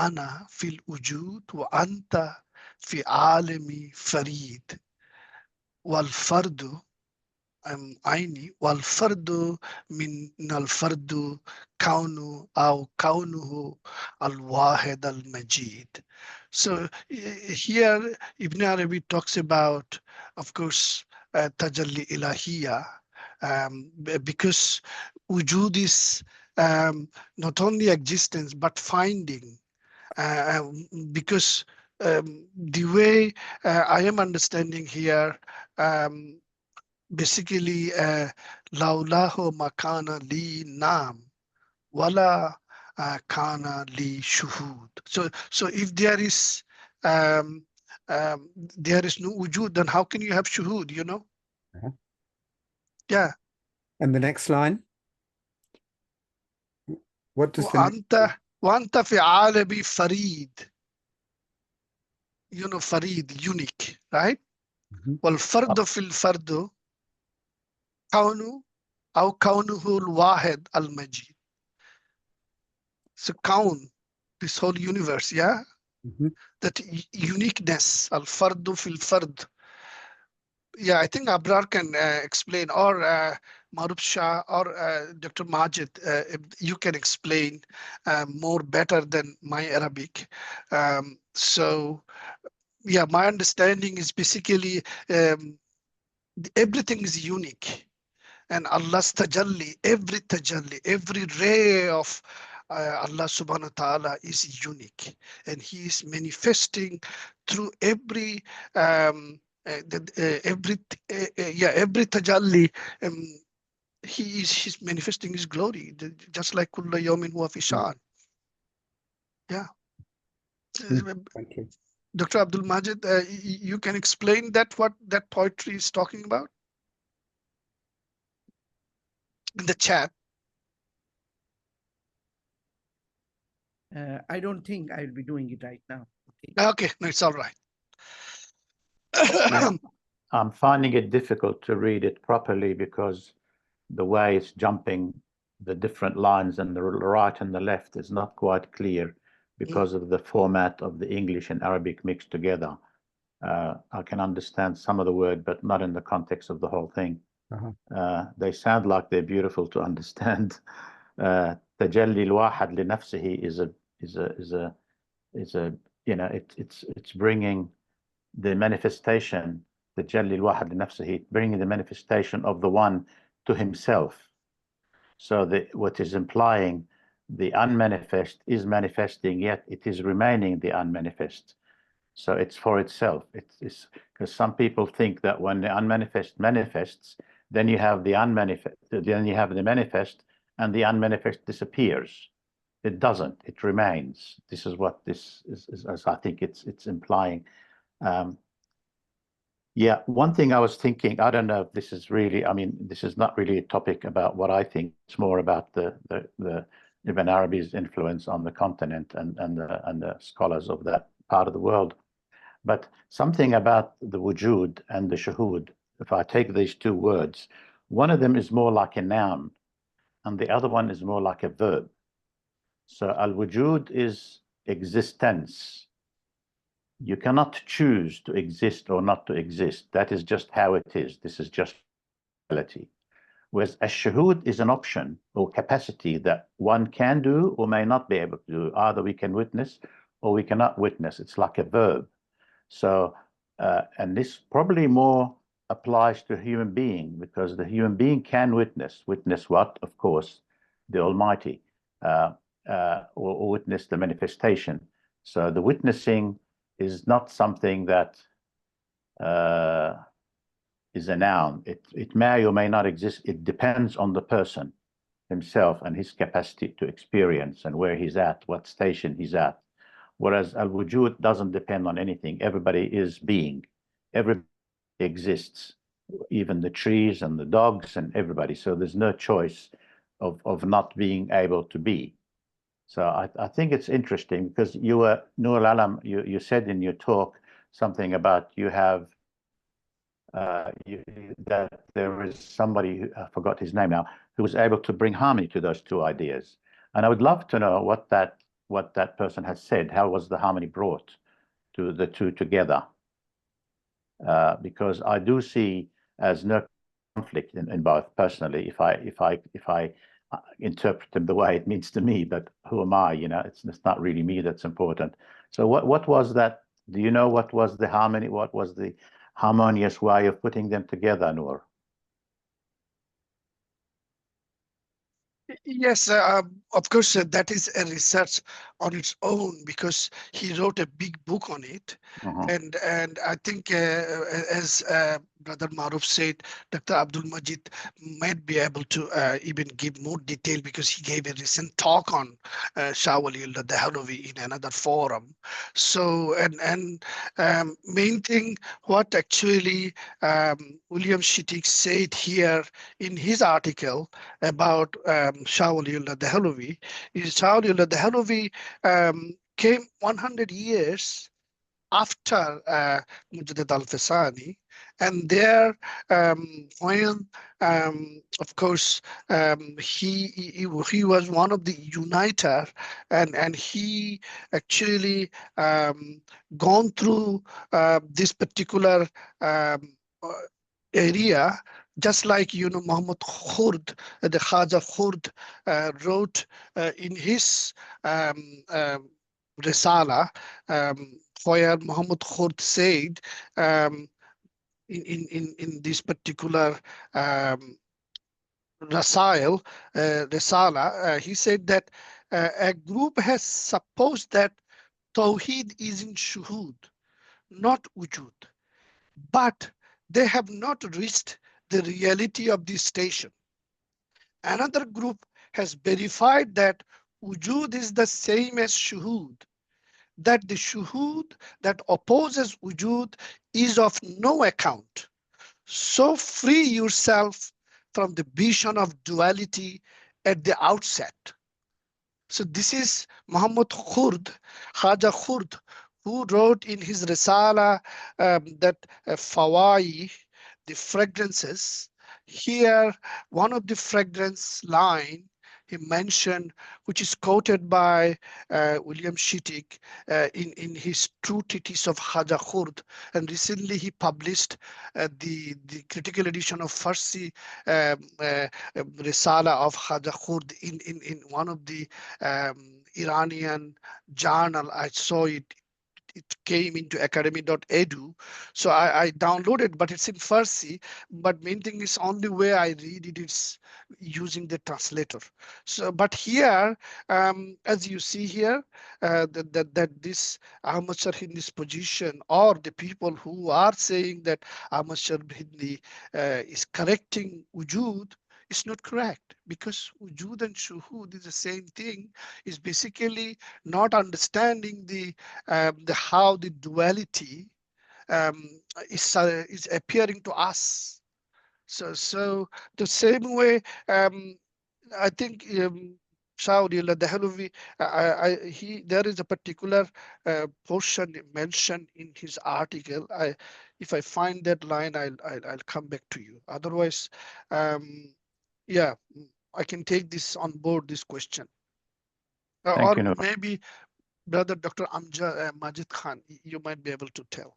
ana fil wujud wa anta fi alami farid wal fardu عيني والفرد من الفرد كونه أو كونه الواحد المجيد. So here Ibn Arabi talks about, of course, Tajalli Ilahiyya, because wujud is not only existence but finding, because the way I am understanding here, basically, laulahu makana li nam wala kana li shuhud. So if there is no wujud, then how can you have shuhud, you know? Yeah. And the next line? What does the وأنت في عالمي فريد. You know, farid, unique, right? والفرد في الفرد كونه أو كونه الواحد المجيد. So kaun, this whole universe, yeah? That uniqueness, al-fardu fil fard. Yeah, I think Abrar can explain, or Maruf Shah, or Dr. Majid, you can explain more better than my Arabic. So, yeah, my understanding is basically everything is unique. And Allah's tajalli, every ray of Allah subhanahu wa ta'ala is unique. And He is manifesting through every every tajalli. He's manifesting His glory, just like kulla yawmin huwa fi sha'an. Yeah. Thank you. Dr. Abdul Majid, you can explain that, what that poetry is talking about in the chat. I don't think I'll be doing it right now. Okay, no, it's all right. Yeah, I'm finding it difficult to read it properly because the way it's jumping the different lines and the right and the left is not quite clear because of the format of the English and Arabic mixed together. I can understand some of the word, but not in the context of the whole thing. They sound like they're beautiful to understand. Tajalli al-wahad li nafsihi is a you know, it's bringing the manifestation, tajalli al-wahad li nafsihi, bringing the manifestation of the one to himself. So what is implying the unmanifest is manifesting, yet it is remaining the unmanifest. So it's for itself. It's because some people think that when the unmanifest manifests, then you have the unmanifest, then you have the manifest, and the unmanifest disappears. It doesn't. It remains. This is what this is as I think it's implying. Yeah, one thing I was thinking, I don't know if this is really, I mean, this is not really a topic about what I think. It's more about the Ibn Arabi's influence on the continent and the scholars of that part of the world. But something about the wujud and the shuhud, if I take these two words, one of them is more like a noun and the other one is more like a verb. So al-wujud is existence. You cannot choose to exist or not to exist. That is just how it is. This is just reality. Whereas ash-shuhud is an option or capacity that one can do or may not be able to do. Either we can witness or we cannot witness. It's like a verb. So, and this probably more applies to a human being because the human being can witness. Witness what? Of course, the Almighty, or witness the manifestation. So the witnessing is not something that is a noun. It may or may not exist. It depends on the person himself and his capacity to experience and where he's at, what station he's at. Whereas al-wujud doesn't depend on anything. Everybody is being. Everybody exists, even the trees and the dogs and everybody. So there's no choice of not being able to be. So I think it's interesting because you were, Nur al-Alam, you said in your talk something about you have, that there is somebody, I forgot his name now, who was able to bring harmony to those two ideas. And I would love to know what that person has said. How was the harmony brought to the two together? Because I do see as no conflict in both personally, if I interpret them the way it means to me, but who am I? You know, it's not really me that's important. So what was that? Do you know what was the harmony? What was the harmonious way of putting them together, Noor? Yes, of course, that is a research on its own because he wrote a big book on it. And I think, as Brother Maruf said, Dr. Abdul Majid might be able to even give more detail because he gave a recent talk on Shah Waliullah Dehlevi in another forum. So, main thing, what actually William Chttick said here in his article about Shah Waliullah Dehlevi is Shah Waliullah Dehlevi came 100 years after Mujaddid al-Fasani, and there, when of course he was one of the uniter, and he actually gone through this particular um, uh, area, just like Muhammad Khurd, the Khwaja Khurd wrote in his Risala, where Muhammad Khurd said in this particular Risala, he said that a group has supposed that Tawheed is in Shuhud, not Wujud, but they have not reached the reality of this station. Another group has verified that Wujud is the same as Shuhud, that the Shuhud that opposes Wujud is of no account. So free yourself from the vision of duality at the outset. So this is Muhammad Khurd, Khwaja Khurd, who wrote in his Risala that Fawai, the fragrances. Here, one of the fragrance line he mentioned, which is quoted by William Chttick in his true treatise of Khwaja Khurd, and recently he published the critical edition of Farsi Risala of Khwaja Khurd in one of the Iranian journal. I saw it. It came into academy.edu. So I downloaded, but it's in Farsi. But main thing is only way I read it is using the translator. So, but here, as you see here, that this Ahmad Shah Hindi's position, or the people who are saying that Ahmad Shah Hindi is correcting Wujud, is not correct, because Wujud and Shuhud is the same thing, is basically not understanding the how the duality is appearing to us. So the same way, I think Shah Waliullah Dehlevi, there is a particular portion mentioned in his article. If I find that line, I'll come back to you. Otherwise, yeah, I can take this on board, this question. Thank Or you, Noor. maybe Brother Dr. Majid Khan, you might be able to tell.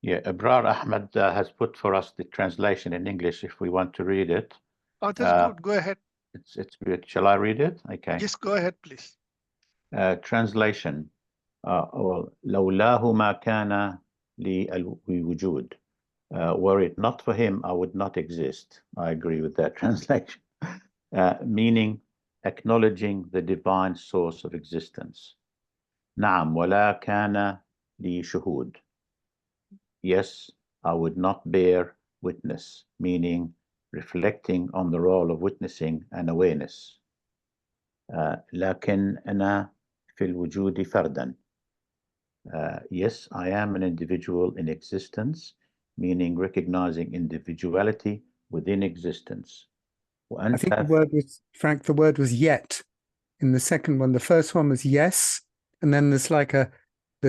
Yeah, Abrar Ahmed has put for us the translation in English if we want to read it. Oh, that's good. Go ahead. It's good. Shall I read it? Okay. Yes, go ahead, please. Translation. لولاه ما كان لي الوجود. Were it not for him, I would not exist. I agree with that translation. Meaning, acknowledging the divine source of existence. نعم ولا كان لي شهود. Yes, I would not bear witness, meaning reflecting on the role of witnessing and awareness. لكن أنا في الوجود فردا. Yes, I am an individual in existence, meaning recognizing individuality within existence. I think the word was, Frank, the word was yet in the second one. The first one was yes, and then there's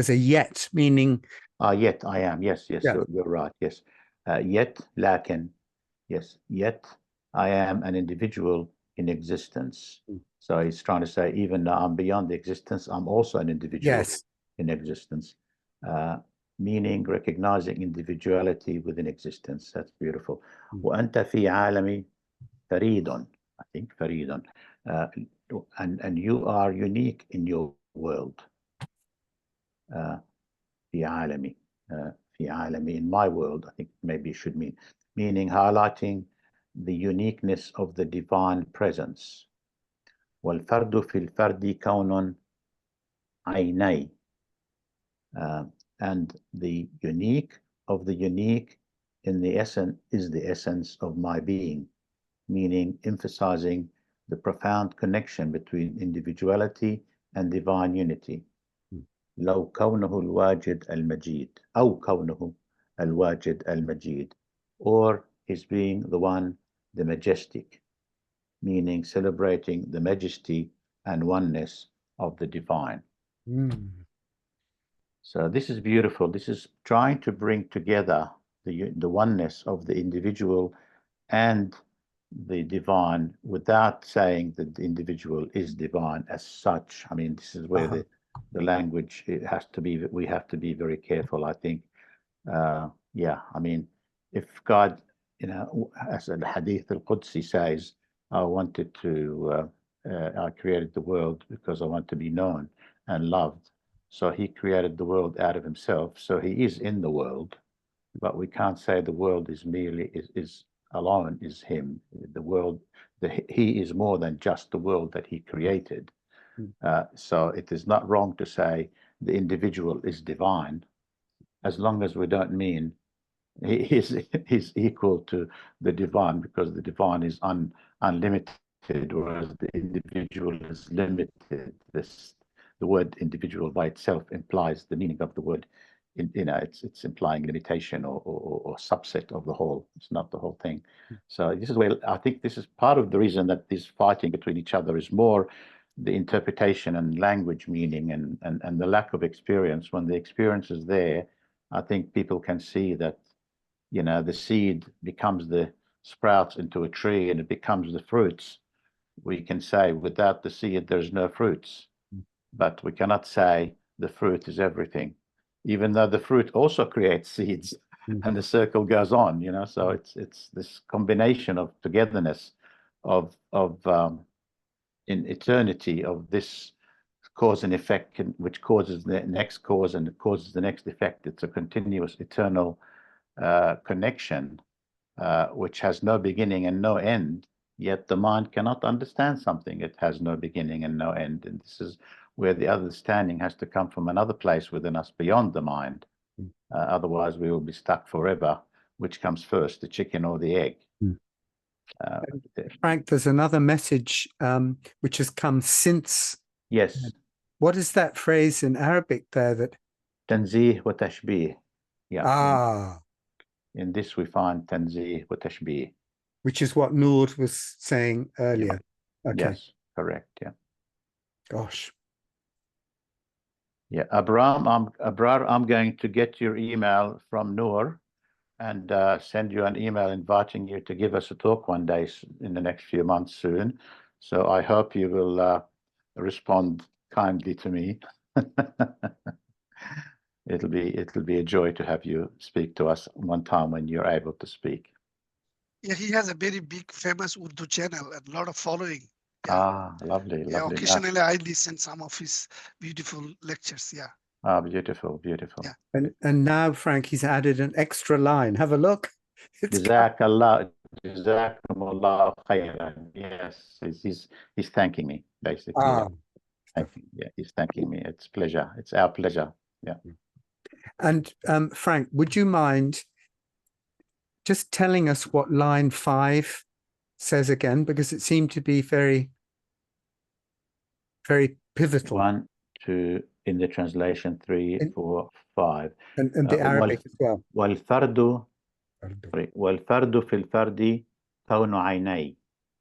a yet, meaning... Yet I am, yes, yeah. You're right, yes. Yet, lakin, yes, yet I am an individual in existence. So he's trying to say, even though I'm beyond existence, I'm also an individual in existence. Meaning recognizing individuality within existence. That's beautiful. وأنت في عالمي فريد, I think فريد. And you are unique in your world. في عالمي في عالمي, in my world, I think maybe it should mean, meaning highlighting the uniqueness of the divine presence. والفرد في الفرد كون عيني, and the unique of the unique in the essence is the essence of my being, meaning emphasizing the profound connection between individuality and divine unity. لو كونه الواجد المجيد أو كونه الواجد المجيد, or his being the one, the majestic, meaning celebrating the majesty and oneness of the divine. So this is beautiful. This is trying to bring together the oneness of the individual and the divine without saying that the individual is divine as such. I mean, this is where the language, it has to be, we have to be very careful, I think. Yeah, I mean, if God, you know, as the Hadith al-Qudsi says, I wanted to, I created the world because I want to be known and loved. So he created the world out of himself. So he is in the world, but we can't say the world is merely, is alone is him. The world, he is more than just the world that he created. So it is not wrong to say the individual is divine, as long as we don't mean he's equal to the divine, because the divine is unlimited, whereas the individual is limited. The word individual by itself implies the meaning of the word. You know, it's implying limitation or subset of the whole. It's not the whole thing. So this is where I think this is part of the reason that this fighting between each other is more the interpretation and language meaning and the lack of experience. When the experience is there, I think people can see that, you know, the seed becomes the sprouts into a tree and it becomes the fruits. We can say without the seed, there's no fruits, but we cannot say the fruit is everything, even though the fruit also creates seeds and the circle goes on, you know. So it's this combination of togetherness of in eternity of this cause and effect, which causes the next cause and it causes the next effect. It's a continuous eternal connection, which has no beginning and no end, yet the mind cannot understand something. It has no beginning and no end. And this is where the understanding has to come from another place within us beyond the mind. Otherwise, we will be stuck forever. Which comes first, the chicken or the egg? Frank, there's another message which has come since. Yes. What is that phrase in Arabic there that? Tanzih wa tashbih. Yeah. Ah. In this we find tanzih wa tashbih. Which is what Noor was saying earlier. Yeah. Okay. Yes, correct. Yeah. Gosh. Yeah, Abrar, I'm going to get your email from Noor and send you an email inviting you to give us a talk one day in the next few months soon. So I hope you will respond kindly to me. It'll be a joy to have you speak to us one time when you're able to speak. Yeah, he has a very big, famous Urdu channel and a lot of following. Yeah. Ah, lovely, Yeah, lovely. occasionally I listen some of his beautiful lectures. Yeah. Ah, beautiful, beautiful. Yeah. And now, Frank, he's added an extra line. Have a look. Jazakallah, Jazakumullah khairan. Yes, he's thanking me basically. Ah. Yeah, he's thanking me. It's pleasure. It's our pleasure. Yeah. And Frank, would you mind just telling us what line 5 says again, because it seemed to be very, very pivotal. 1, 2, in the translation, 3, 4, 5. And the Arabic as well. والفرد في الفرد كون عيني.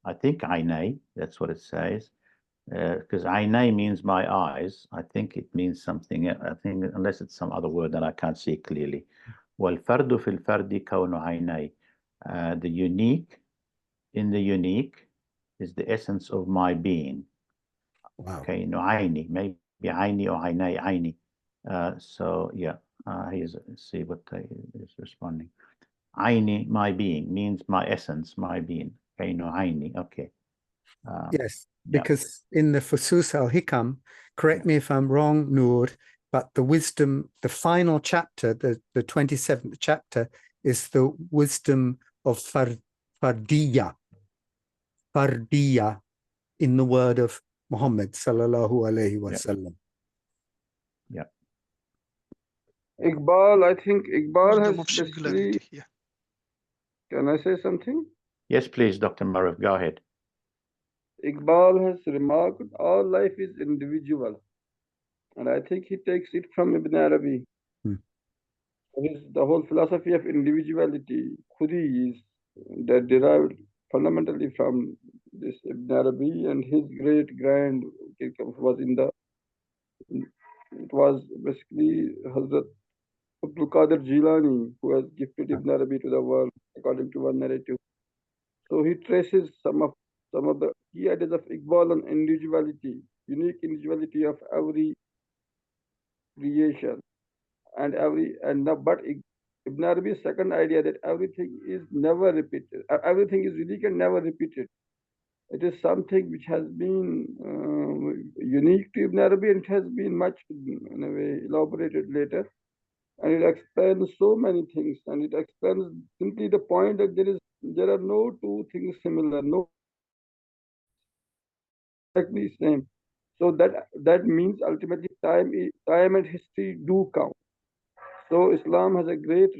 I think عيني, that's what it says. Because عيني means my eyes. I think it means something. I think unless it's some other word that I can't see clearly. والفرد في الفرد كون عيني. The unique in the unique is the essence of my being. Wow. Okay, no عيني, maybe عيني or عيني, عيني. So yeah, here's see what is responding. عيني, my being, means my essence, my being. Okay, no عيني. Okay. Yes, because in the Fusus al-Hikam, correct me if I'm wrong, Noor, but the wisdom, the final chapter, the 27th chapter, is the wisdom of fardiyya, in the word of Muhammad sallallahu alaihi wasallam. Yeah. Iqbal, I think Iqbal Wisdom has of basically, singularity. Yeah. can I say something? Yes, please, Dr. Maruf, go ahead. Iqbal has remarked all life is individual. And I think he takes it from Ibn Arabi. The whole philosophy of individuality, Khudi, is that derived fundamentally from this Ibn Arabi, and his great grand was it was basically Hazrat Abdul Jilani, who has gifted Ibn Arabi to the world, according to one narrative. So he traces some of the key ideas of Iqbal on individuality, unique individuality of every creation but Ibn Arabi's second idea that everything is never repeated, everything is unique and never repeated. It is something which has been unique to Ibn Arabi, and it has been much, in a way, elaborated later. And it explains so many things, and it explains simply the point that there are no two things similar, no exactly same. So that means ultimately time and history do count. So Islam has a great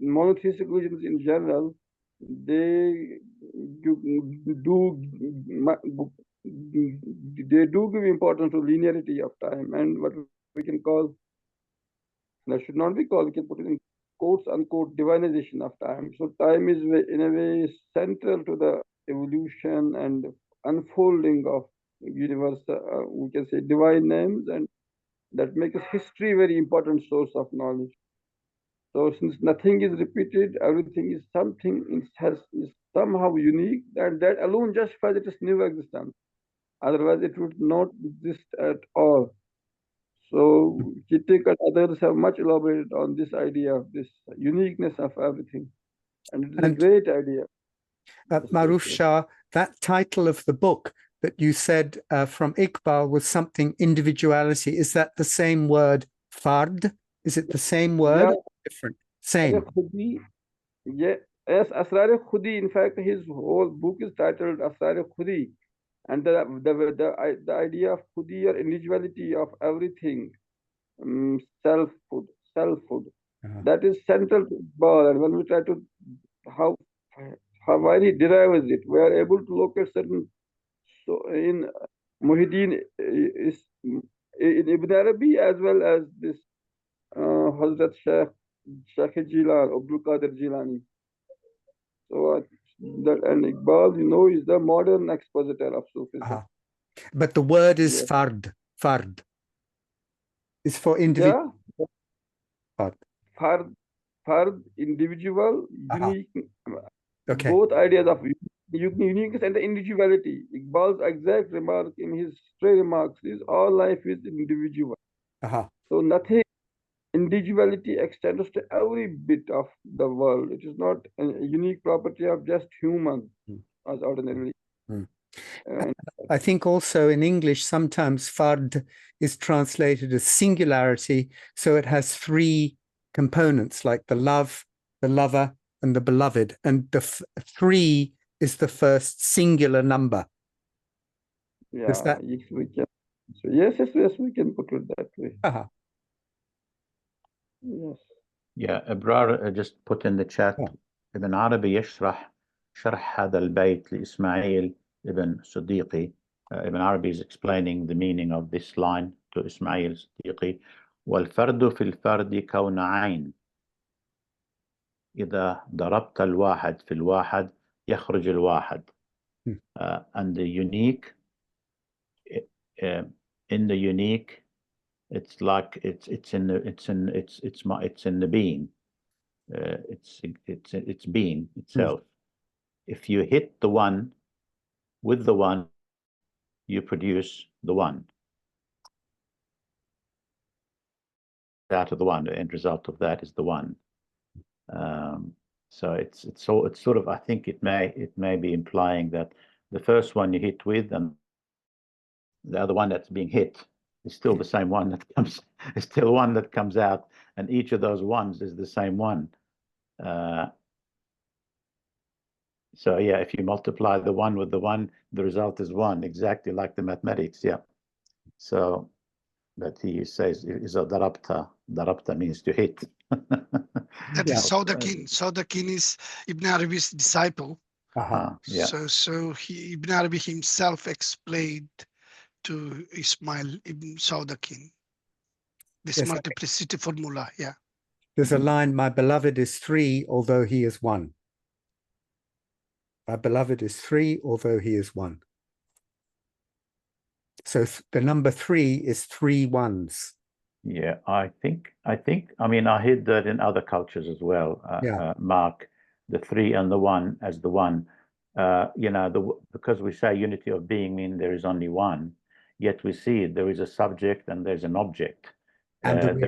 monotheistic religions in general. They do give importance to linearity of time, and what we can call, that should not be called, we can put it in quotes unquote, divinization of time. So time is in a way central to the evolution and unfolding of universe, we can say divine names, and that makes history very important source of knowledge. So since nothing is repeated, everything is something is somehow unique, and that alone justifies its new existence. Otherwise, it would not exist at all. So Chittick and others have much elaborated on this idea of this uniqueness of everything, and it is a great idea. Maruf Shah, that title of the book that you said from Iqbal was something individuality. Is that the same word, fard? Is it the same word? Yeah. Different. Same. Yes, Asrar Khudi. In fact, his whole book is titled Asrar Khudi, and the idea of Khudi, or individuality of everything, selfhood. That is central to Iqbal. And when we try to how why he derives it, we are able to locate certain. So in Muhyiddin is in Ibn Arabi, as well as this Hazrat Sheikh Jilani, Abdul Jilani. So that, and Iqbal, is the modern expositor of Sufism. But the word is fard. Fard. It's for individual. Yeah. Fard, individual, unique. Okay. Both ideas of uniqueness and the individuality. Iqbal's exact remark in his stray remarks is all life is individual. So nothing. Individuality extends to every bit of the world. It is not a unique property of just human as ordinarily. I think also in English, sometimes fard is translated as singularity. So it has three components, like the love, the lover, and the beloved. And the three is the first singular number. Yeah, yes, we can. So yes, we can put it that way. Yes. Yeah, Abrar just put in the chat, Ibn Arabi يشرح شرح هذا البيت لإسماعيل ibn Siddiqi. Ibn Arabi is explaining the meaning of this line to Ismail Siddiqi. والفرد في الفرد كون عين إذا ضربت الواحد في الواحد يخرج الواحد. And the unique, in the unique, it's like it's in the being. It's being itself. If you hit the one with the one, you produce the one. Out of the one, the end result of that is the one. So it's sort of, I think it may be implying that the first one you hit with and the other one that's being hit It's still the same one that comes. It's still one that comes out, and each of those ones is the same one. So yeah, if you multiply the one with the one, the result is one, exactly like the mathematics. Yeah. So, but he says is a darabta. Darabta means to hit. That is Saudakin. Saudakin is Ibn Arabi's disciple. Yeah. So Ibn Arabi himself explained to Ismail Ibn Saudakin this multiplicity formula. Yeah. There's a line, my beloved is three, although he is one. My beloved is three, although he is one. So the number three is three ones. Yeah, I mean, I heard that in other cultures as well. Mark the three and the one as the one. Because we say unity of being means there is only one, yet we see there is a subject and there's an object. And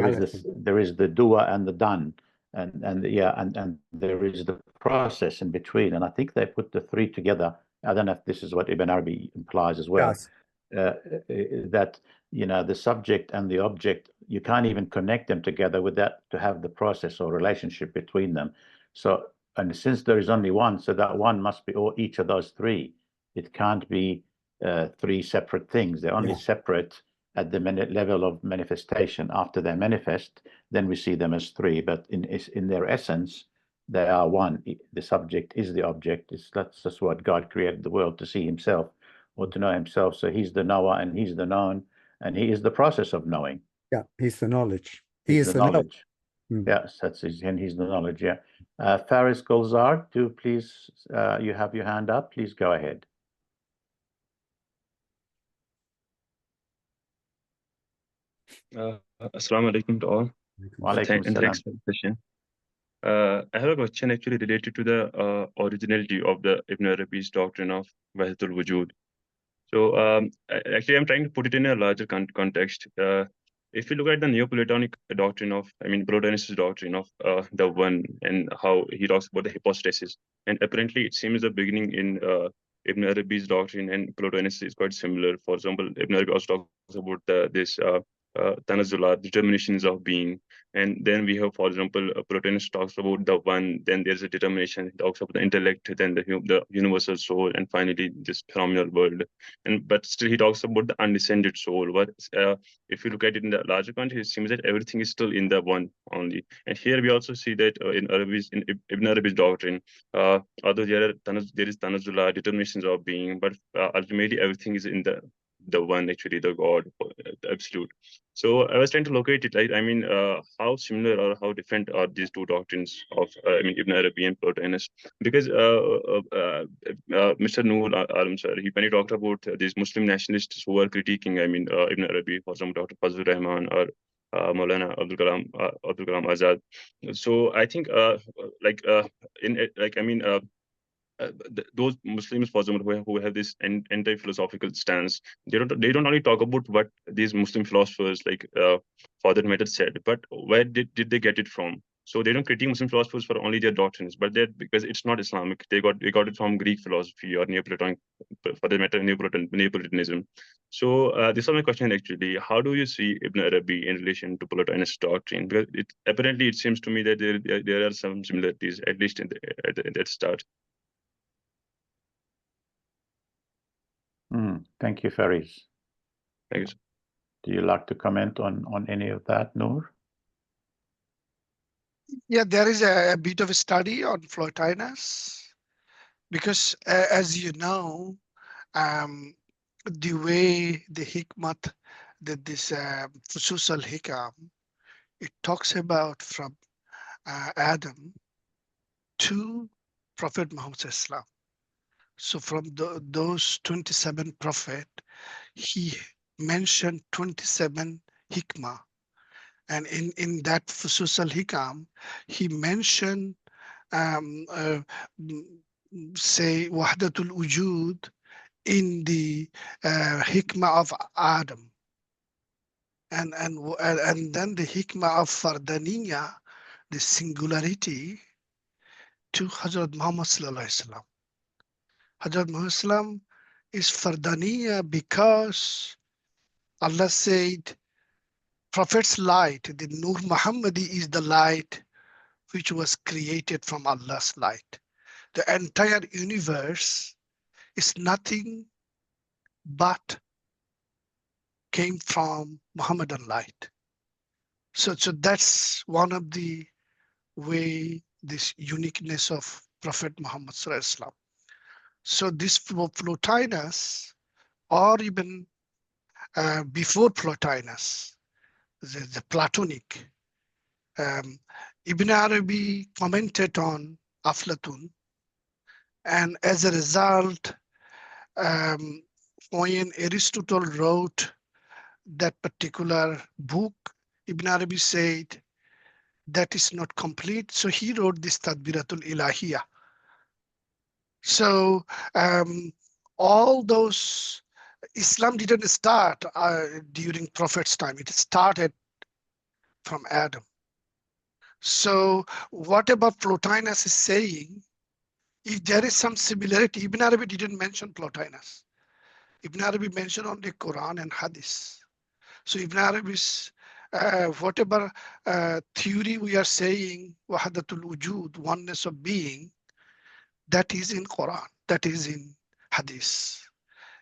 there is the doer and the done, and there is the process in between. And I think they put the three together. I don't know if this is what Ibn Arabi implies as well. Yes. That the subject and the object, you can't even connect them together with that to have the process or relationship between them. So, and since there is only one, so that one must be each of those three. It can't be three separate things. They're only separate at the level of manifestation. After they manifest, then we see them as three. But in their essence, they are one. The subject is the object. That's just what God created the world to see Himself, or to know Himself. So He's the knower and He's the known, and He is the process of knowing. Yeah, He's the knowledge. He is the knowledge. Yes, and He's the knowledge. Yeah. Faris Golzar, do please, you have your hand up. Please go ahead. Assalamu alaikum to all. And thanks for the question. I have a question actually related to the originality of the Ibn Arabi's doctrine of Wahdatul Wujud. So actually, I'm trying to put it in a larger context. If you look at the Neoplatonic doctrine of, Plotinus' doctrine of the one, and how he talks about the hypostasis, and apparently it seems the beginning in Ibn Arabi's doctrine and Plotinus is quite similar. For example, Ibn Arabi also talks about this Tanazulat, determinations of being. And then we have, for example, Plotinus talks about the one, then there's a determination, he talks about the intellect, then the universal soul, and finally this phenomenal world. But still he talks about the undescended soul. But if you look at it in the larger context, it seems that everything is still in the one only. And here we also see that in Ibn Arabi's doctrine, although there is Tanazula, determinations of being, but ultimately everything is in the one, actually, the God, the absolute. So I was trying to locate it, right? How similar or how different are these two doctrines of Ibn Arabi and Plotinus? Because Mr. Noor Alam sir, when he talked about these Muslim nationalists who are critiquing Ibn Arabi, for example, Dr. Fazlur Rahman or Maulana Abdul Kalam Azad. So I think those Muslims, for example, who have this anti-philosophical stance, they don't only talk about what these Muslim philosophers, for that matter, said, but where did they get it from? So they don't critique Muslim philosophers for only their doctrines, but because it's not Islamic, they got it from Greek philosophy or Neoplatonic, for that matter, Neoplatonism. So this is my question actually: how do you see Ibn Arabi in relation to Plotinus doctrine? Because apparently it seems to me that there are some similarities, at least at that start. Thank you, Faris. Thank you. Do you like to comment on any of that, Noor? Yeah, there is a bit of a study on Plotinus, because as you know, the way the hikmat, this Fusus al-Hikam, it talks about from Adam to Prophet Muhammad Islam. So from those 27 prophet, he mentioned 27 hikmah. And in that Fusus al-Hikam, he mentioned, say, Wahdatul Wujud in the hikmah of Adam. And then the hikmah of Fardaniya, the singularity, to Hazrat Muhammad Sallallahu Alaihi Wasallam. Hazrat Muhammad is Fardaniya because Allah said, Prophet's light, the Nur Muhammadi is the light which was created from Allah's light. The entire universe is nothing but came from Muhammadan light. So that's one of the way, this uniqueness of Prophet Muhammad Sallallahu Alaihi Wasallam. So this Plotinus, or even before Plotinus, the Platonic, Ibn Arabi commented on Aflatun, and as a result, when Aristotle wrote that particular book, Ibn Arabi said that is not complete, so he wrote this Tadbiratul Ilahiyah. So all those, Islam didn't start during Prophet's time. It started from Adam. So whatever Plotinus is saying, if there is some similarity, Ibn Arabi didn't mention Plotinus. Ibn Arabi mentioned only Quran and Hadith. So Ibn Arabi's whatever theory we are saying, Wahdatul Wujud, oneness of being, that is in Quran, that is in Hadith.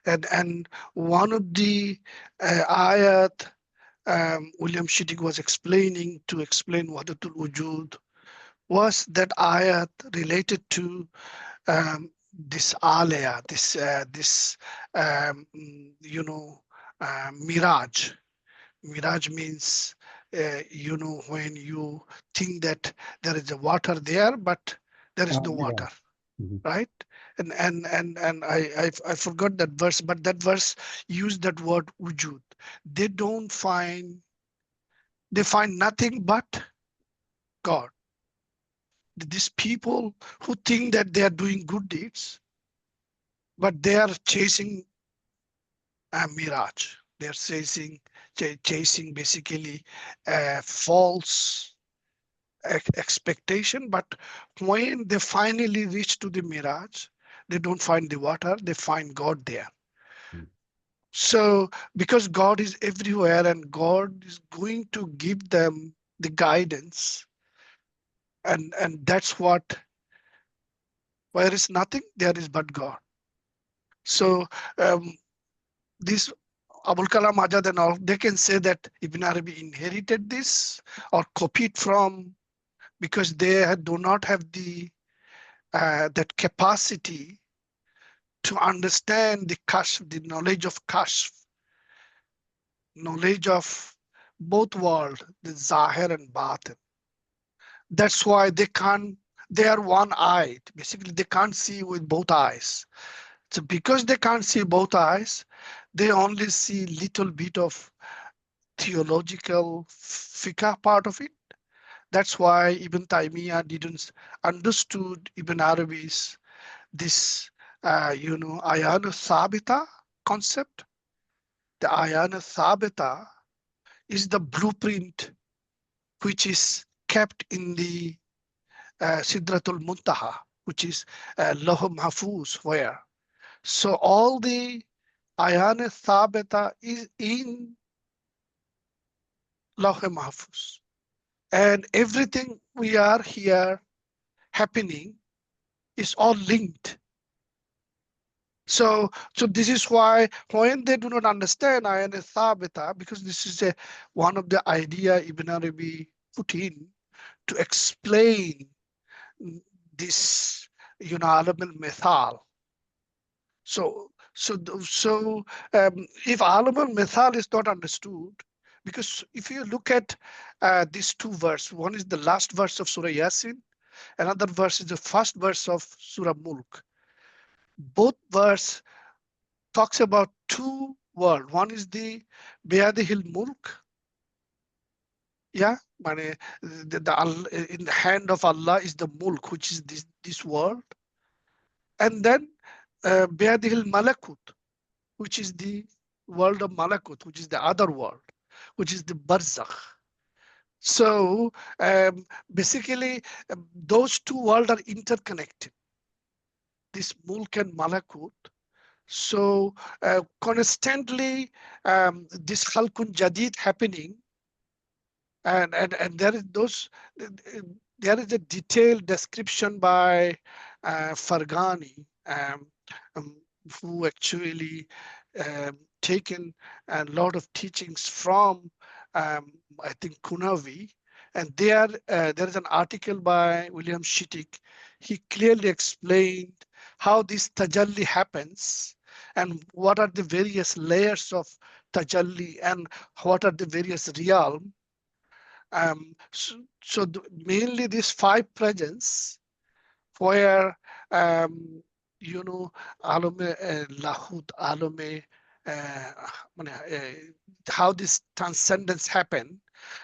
And one of the ayat William Chttick was explaining to explain Wahdatul Wujud was that ayat related to this alaya, this miraj. Miraj means when you think that there is a water there, but there is no water, right? And I forgot that verse, but that verse used that word wujud. They find nothing but God. These people who think that they are doing good deeds, but they are chasing a mirage. They are chasing basically a false expectation. But when they finally reach to the mirage, they don't find the water, they find God there. So because God is everywhere and God is going to give them the guidance, and that's what, where is nothing, there is but God. So this Abul Kalam Azad and all, they can say that Ibn Arabi inherited this or copied from, because they do not have the that capacity to understand the kashf, the knowledge of kashf, knowledge of both worlds, the zahir and batin. That's why they are one-eyed. Basically, they can't see with both eyes. So because they can't see both eyes, they only see little bit of theological fiqh part of it. That's why Ibn Taymiyyah didn't understood Ibn Arabi's this ayana sabita concept. The ayana sabita is the blueprint which is kept in the Sidratul Muntaha, which is Lawh Mahfuz, where. So all the ayana sabita is in Lawh Mahfuz. And everything we are here happening is all linked. So this is why when they do not understand ayana sabita, because this is one of the idea Ibn Arabi put in to explain this, alam al-mithal. So if alam al-mithal is not understood, because if you look at these two verses, one is the last verse of Surah Yasin, another verse is the first verse of Surah Mulk. Both verse talks about two worlds. One is the Biyadihil Mulk. Yeah, in the hand of Allah is the Mulk, which is this world. And then Biyadihil Malakut, which is the world of Malakut, which is the other world, which is the Barzakh. So basically, those two worlds are interconnected. This Mulk and Malakut. So constantly this Khalqun Jadid happening, and there is there is a detailed description by Farghani, who actually taken a lot of teachings from I think Kunawi, and there is an article by William Chttick. He clearly explained how this tajalli happens and what are the various layers of tajalli and what are the various realm. So mainly these 5 presence where you know alome lahut alome how this transcendence happen,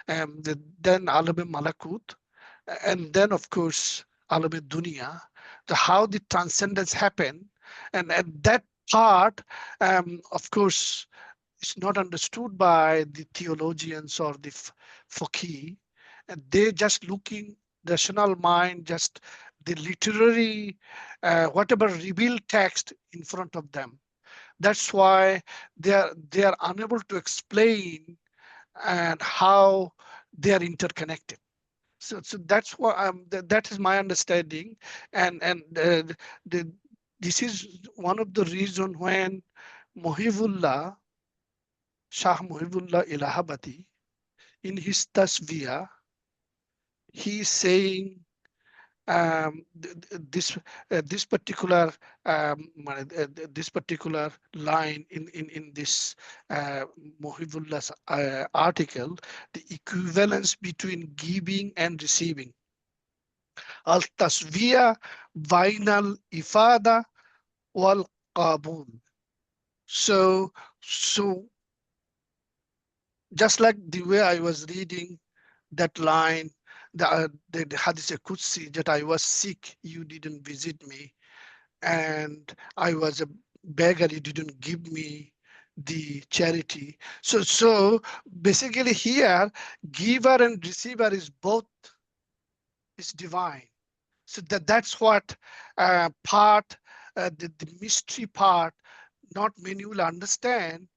then alome malakut, and then of course alame dunya, how the transcendence happen, and that part of course is not understood by the theologians or the faqih, and they just looking rational mind, just the literary whatever revealed text in front of them. That's why they are unable to explain and how they are interconnected. So that's what that is my understanding, and the this is one of the reason when Muhibullah Shah Muhibullah Ilahabadi, in his tasviyah, he is saying this particular this particular line in this Muhibullah's article, the equivalence between giving and receiving. Al tasviyah bainal ifada wal qabul. So just like the way I was reading that line, the Hadith Qudsi, that I was sick, you didn't visit me, and I was a beggar, you didn't give me the charity. So basically here, giver and receiver is both, is divine. So that's what part, the mystery part, not many will understand,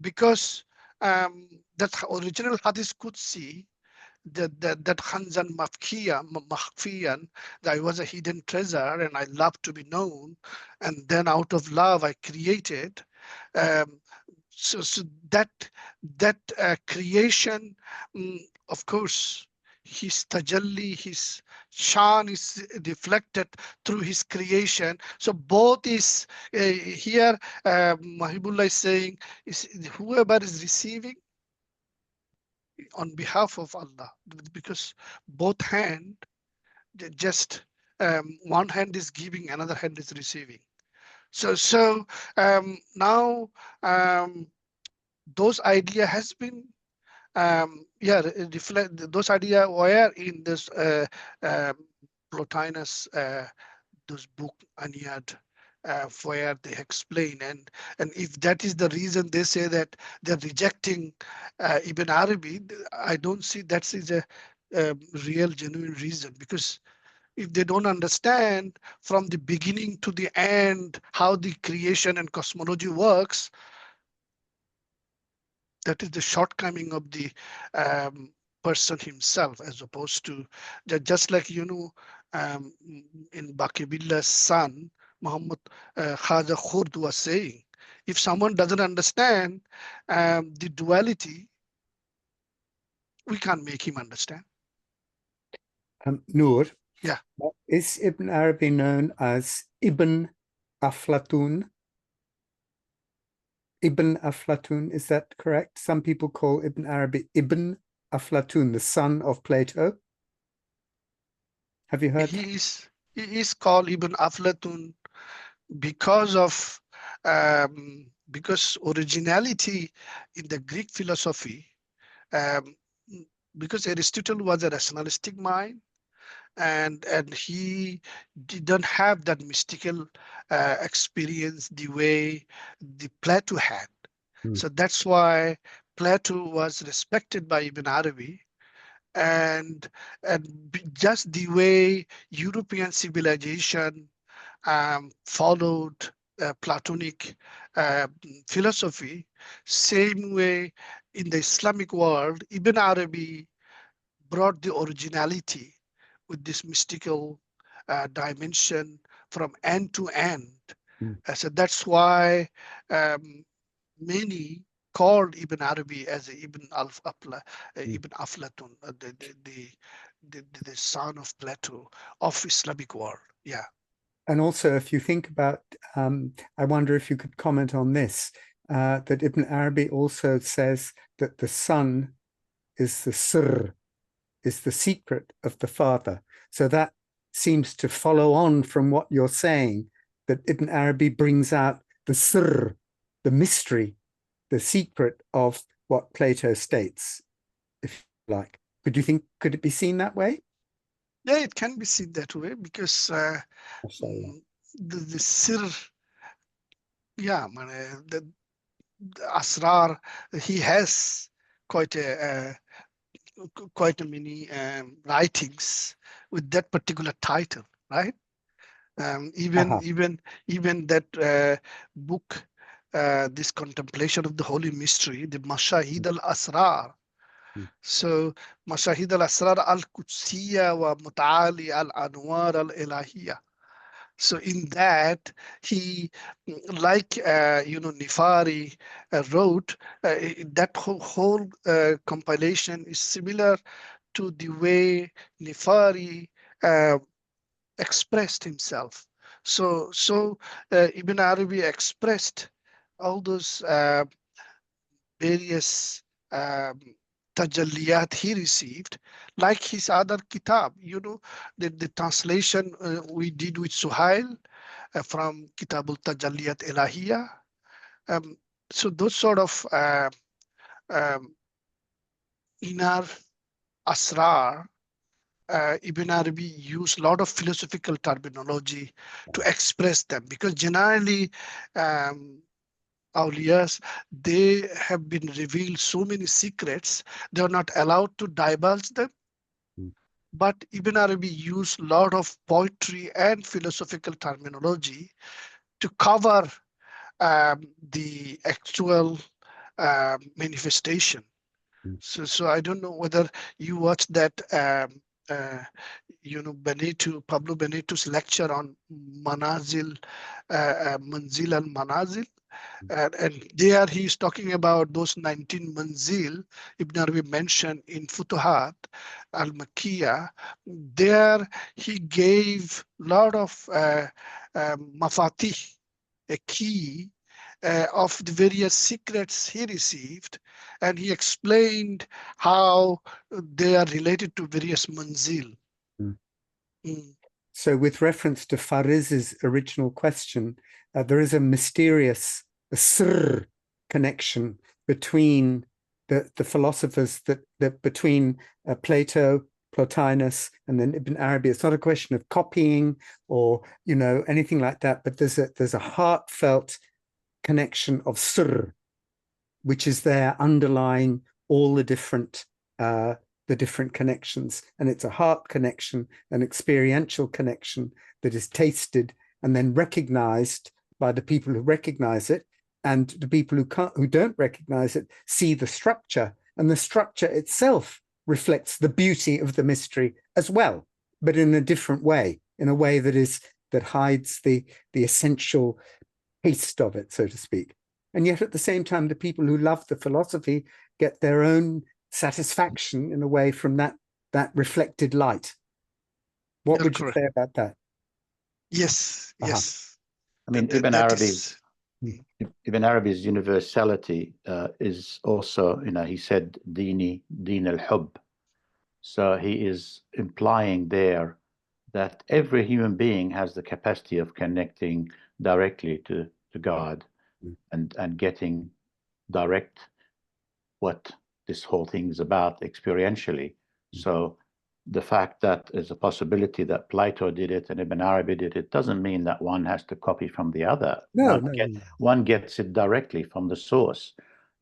because that original Hadith Qudsi, that Khanzan Makhfiyan, that I was a hidden treasure and I love to be known, and then out of love I created. So that creation, of course, his tajalli, his shan is reflected through his creation. So both is here. Mahibullah is saying, is whoever is receiving on behalf of Allah, because both hand just one hand is giving, another hand is receiving. So now those idea has been reflect, those idea were in this Plotinus those book Aniad, where they explain, and if that is the reason they say that they're rejecting Ibn Arabi, I don't see that is a real genuine reason, because if they don't understand from the beginning to the end how the creation and cosmology works, that is the shortcoming of the person himself, as opposed to just like, you know, in Baqi-Billah's son, Muhammad Khwaja Khurd was saying, if someone doesn't understand the duality, we can't make him understand. Noor, yeah, is Ibn Arabi known as Ibn Aflatun? Ibn Aflatun, is that correct? Some people call Ibn Arabi Ibn Aflatun, the son of Plato. Have you heard? He is called Ibn Aflatun because of because originality in the Greek philosophy, because Aristotle was a rationalistic mind, and he didn't have that mystical experience the way the Plato had. So that's why Plato was respected by Ibn Arabi, and just the way European civilization followed Platonic philosophy, same way in the Islamic world, Ibn Arabi brought the originality with this mystical dimension from end to end. So that's why many called Ibn Arabi as Ibn Aflatun, the son of Plato of Islamic world. Yeah. And also, if you think about, I wonder if you could comment on this, that Ibn Arabi also says that the son is the sirr, is the secret of the father. So that seems to follow on from what you're saying, that Ibn Arabi brings out the sirr, the mystery, the secret of what Plato states, if you like. Could it be seen that way? Yeah, it can be seen that way because the sir, yeah, the asrar, he has quite many writings with that particular title, right? Even that book, this contemplation of the holy mystery, the Mashahid al-Asrar. So Mashahid al-Asrar al-Qudsiya wa Muta'ali al-Anwar al-Ilahiyya. So in that, he, like, Nifari wrote, that whole compilation is similar to the way Nifari expressed himself. So Ibn Arabi expressed all those various tajalliyat he received, like his other kitab, the translation we did with Suhail from Kitab al-Tajalliyat Ilahiyya. So those sort of inner asrar, Ibn Arabi used a lot of philosophical terminology to express them, because generally awliyas, they have been revealed so many secrets, they are not allowed to divulge them. But Ibn Arabi used a lot of poetry and philosophical terminology to cover the actual manifestation. So I don't know whether you watched that Pablo Benito's lecture on Manazil, Manzil al-Manazil. And there he's talking about those 19 manzil Ibn Arabi mentioned in Futuhat al-Makkiyah. There he gave a lot of mafatih, a key of the various secrets he received, and he explained how they are related to various manzil. So with reference to Fariz's original question, there is a mysterious sirr connection between the philosophers that between Plato, Plotinus, and then Ibn Arabi. It's not a question of copying or anything like that, but there's a heartfelt connection of sirr, which is there underlying all the different connections, and it's a heart connection, an experiential connection that is tasted and then recognized by the people who recognize it, and the people who don't recognize it see the structure, and the structure itself reflects the beauty of the mystery as well, but in a different way, in a way that hides the essential taste of it, so to speak. And yet at the same time, the people who love the philosophy get their own satisfaction in a way from that reflected light. What would you say about that? Yes. I mean, Ibn Arabi's universality is also, he said, Deen al-Hub. So he is implying there that every human being has the capacity of connecting directly to God and getting direct what this whole thing is about experientially. So the fact that there's a possibility that Plato did it and Ibn Arabi did it doesn't mean that one has to copy from the other. One gets it directly from the source.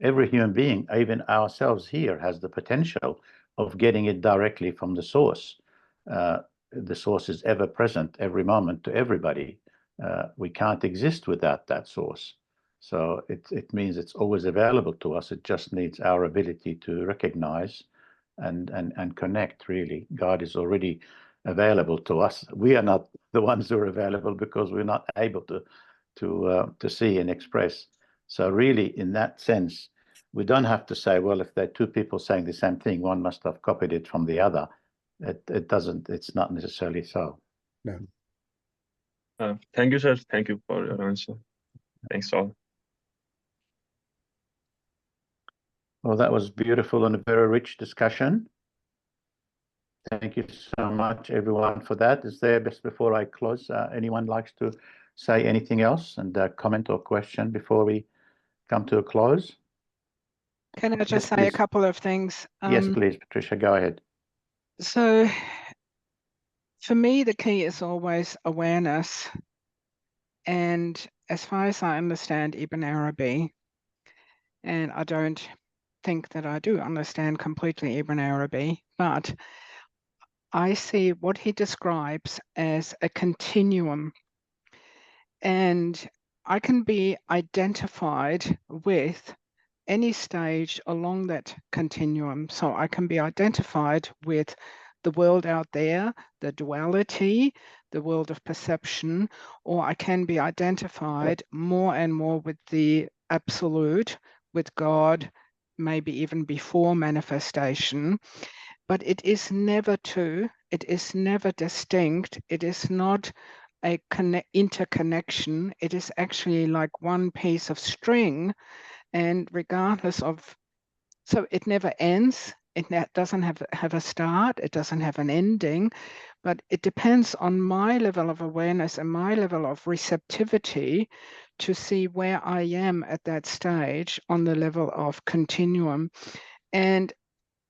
Every human being, even ourselves here, has the potential of getting it directly from the source. The source is ever present every moment to everybody. we can't exist without that source. So it means it's always available to us. It just needs our ability to recognize and connect, really. God is already available to us. We are not the ones who are available because we're not able to see and express. So really, in that sense, we don't have to say, well, if there are two people saying the same thing, one must have copied it from the other. It doesn't, it's not necessarily so. No. Thank you, sir. Thank you for your answer. Thanks all. Well, that was beautiful and a very rich discussion. Thank you so much, everyone, for that. Is there, just before I close, anyone likes to say anything else and comment or question before we come to a close? Can I just Yes, say a please. couple of things? Yes, please, Patricia, go ahead. So for me, the key is always awareness. And as far as I understand Ibn Arabi, and I don't think that I do understand completely Ibn Arabi, but I see what he describes as a continuum. And I can be identified with any stage along that continuum. So I can be identified with the world out there, the duality, the world of perception, or I can be identified more and more with the absolute, with God, maybe even before manifestation. But it is never two, it is never distinct, it is not a interconnection, it is actually like one piece of string. And regardless of, so it never ends, it doesn't have a start, it doesn't have an ending, but it depends on my level of awareness and my level of receptivity to see where I am at that stage on the level of continuum. And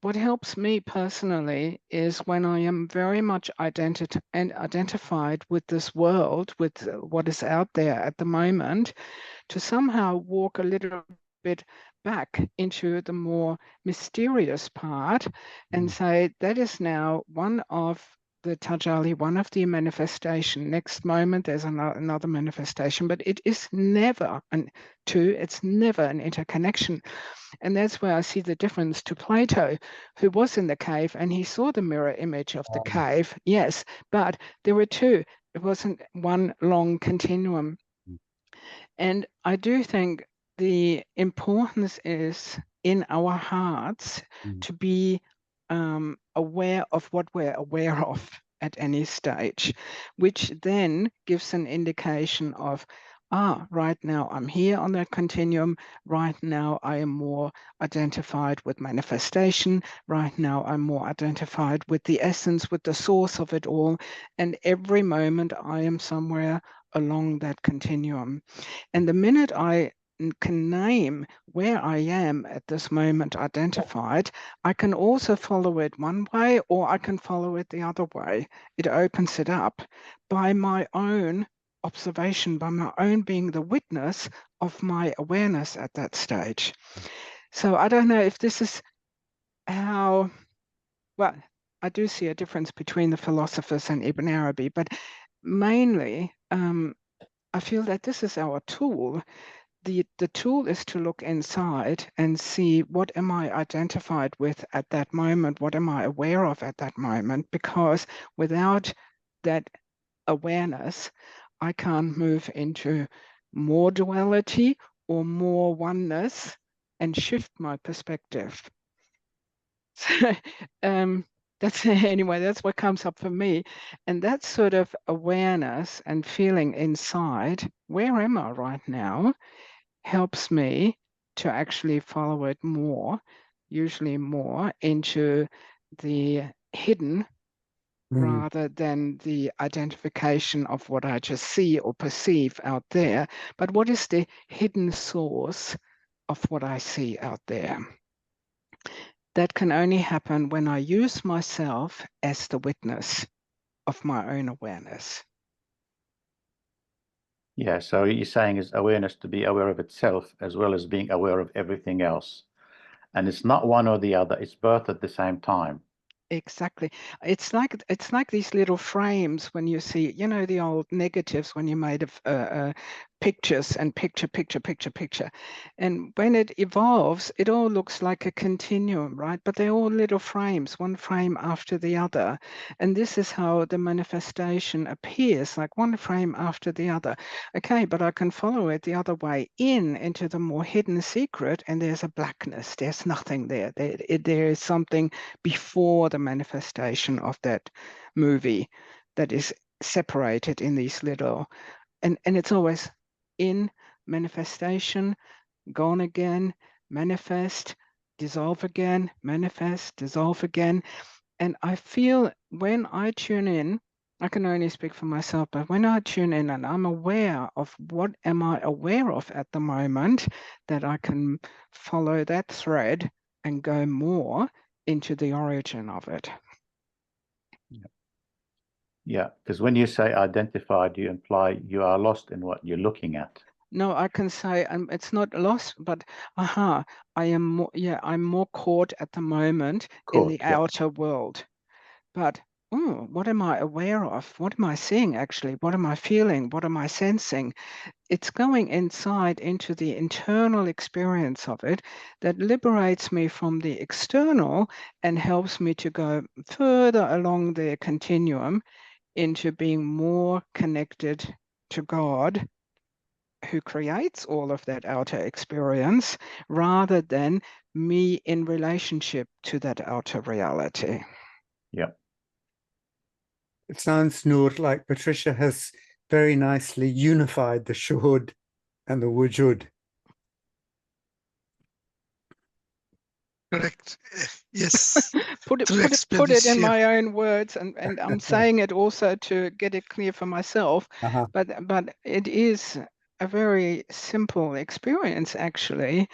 what helps me personally is when I am very much identified with this world, with what is out there at the moment, to somehow walk a little bit back into the more mysterious part and say that is now one of the tajalli, one of the manifestation. Next moment there's another manifestation, but it is never it's never an interconnection. And that's where I see the difference to Plato, who was in the cave and he saw the mirror image of the cave, yes, but there were two. It wasn't one long continuum. And I do think the importance is in our hearts to be aware of what we're aware of at any stage, which then gives an indication of, right now I'm here on that continuum, right now I am more identified with manifestation, right now I'm more identified with the essence, with the source of it all, and every moment I am somewhere along that continuum. And the minute I can name where I am at this moment identified, I can also follow it one way or I can follow it the other way. It opens it up by my own observation, by my own being the witness of my awareness at that stage. So I don't know if this is how, well, I do see a difference between the philosophers and Ibn Arabi, but mainly I feel that this is our tool. The tool is to look inside and see what am I identified with at that moment, what am I aware of at that moment, because without that awareness, I can't move into more duality or more oneness and shift my perspective. So anyway, that's what comes up for me. And that sort of awareness and feeling inside, where am I right now, helps me to actually follow it more, usually more into the hidden rather than the identification of what I just see or perceive out there. But what is the hidden source of what I see out there? That can only happen when I use myself as the witness of my own awareness. Yeah, so you're saying is awareness to be aware of itself as well as being aware of everything else. And it's not one or the other, it's both at the same time. Exactly. It's like these little frames when you see, you know, the old negatives when you made of pictures and picture. And when it evolves, it all looks like a continuum, right? But they're all little frames, one frame after the other. And this is how the manifestation appears, like one frame after the other. Okay, but I can follow it the other way into the more hidden secret, and there's a blackness. There's nothing there. There is something before the manifestation of that movie that is separated in these little, and it's always in manifestation, gone again, manifest, dissolve again, manifest, dissolve again. And I feel when I tune in, I can only speak for myself, but when I tune in and I'm aware of what am I aware of at the moment, that I can follow that thread and go more into the origin of it. Yeah, because when you say identified, you imply you are lost in what you're looking at. No, I can say it's not lost, but I am more, I'm more caught at the moment in the outer world. But what am I aware of? What am I seeing actually? What am I feeling? What am I sensing? It's going inside into the internal experience of it that liberates me from the external and helps me to go further along the continuum into being more connected to God, who creates all of that outer experience, rather than me in relationship to that outer reality. Yeah. It sounds, Noor, like Patricia has very nicely unified the Shuhud and the Wujud. Correct. Yes. Put it in my own words, and I'm saying it also to get it clear for myself. But it is a very simple experience actually,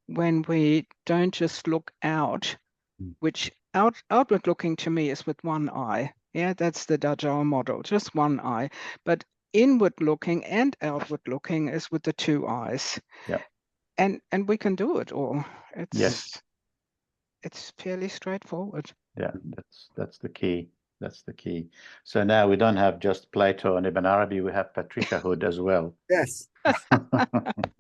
when we don't just look out, which outward looking to me is with one eye. Yeah, that's the Dajjal model, just one eye. But inward looking and outward looking is with the two eyes. Yeah. And we can do it all. It's fairly straightforward. Yeah, that's the key. That's the key. So now we don't have just Plato and Ibn Arabi, we have Patricia Hood as well. Yes.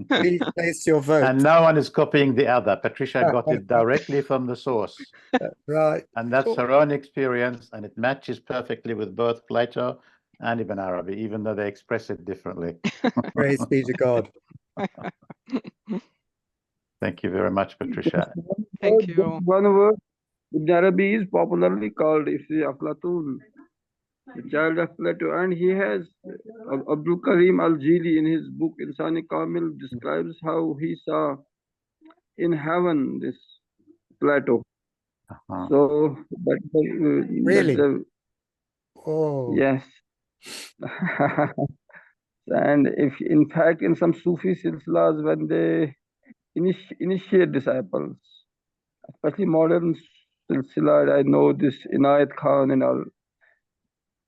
Please place your vote. And no one is copying the other. Patricia got it directly from the source. Right. And that's her own experience, and it matches perfectly with both Plato and Ibn Arabi, even though they express it differently. Praise be to God. Thank you very much, Patricia. Thank you. One word, Ibn Arabi is popularly called Aflatun, the child of Plato, and he has Abdul Karim al-Jili in his book Insani Kamil describes how he saw in heaven this Plato. So really? Oh yes. And if in fact in some Sufi silsilas, when they initiate disciples, especially modern silsila, I know this Inayat Khan and all,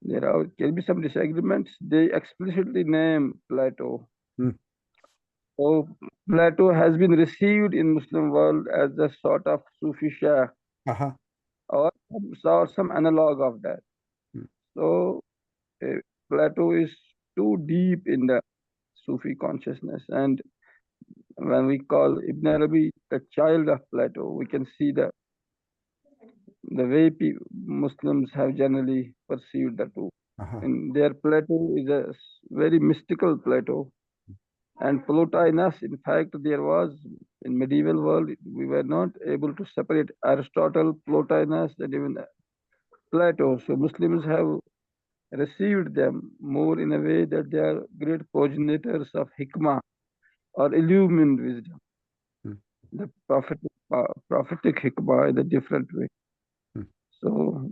there can be some disagreements. They explicitly name Plato. So Plato has been received in Muslim world as a sort of Sufi Shah, or some analog of that. So Plato is too deep in the Sufi consciousness, and when we call Ibn Arabi the child of Plato, we can see the way Muslims have generally perceived the two. And their Plato is a very mystical Plato. And Plotinus, in fact, there was in medieval world, we were not able to separate Aristotle, Plotinus, and even Plato. So Muslims have received them more in a way that they are great progenitors of hikmah, or illumined wisdom. The prophetic hikmah in a different way. So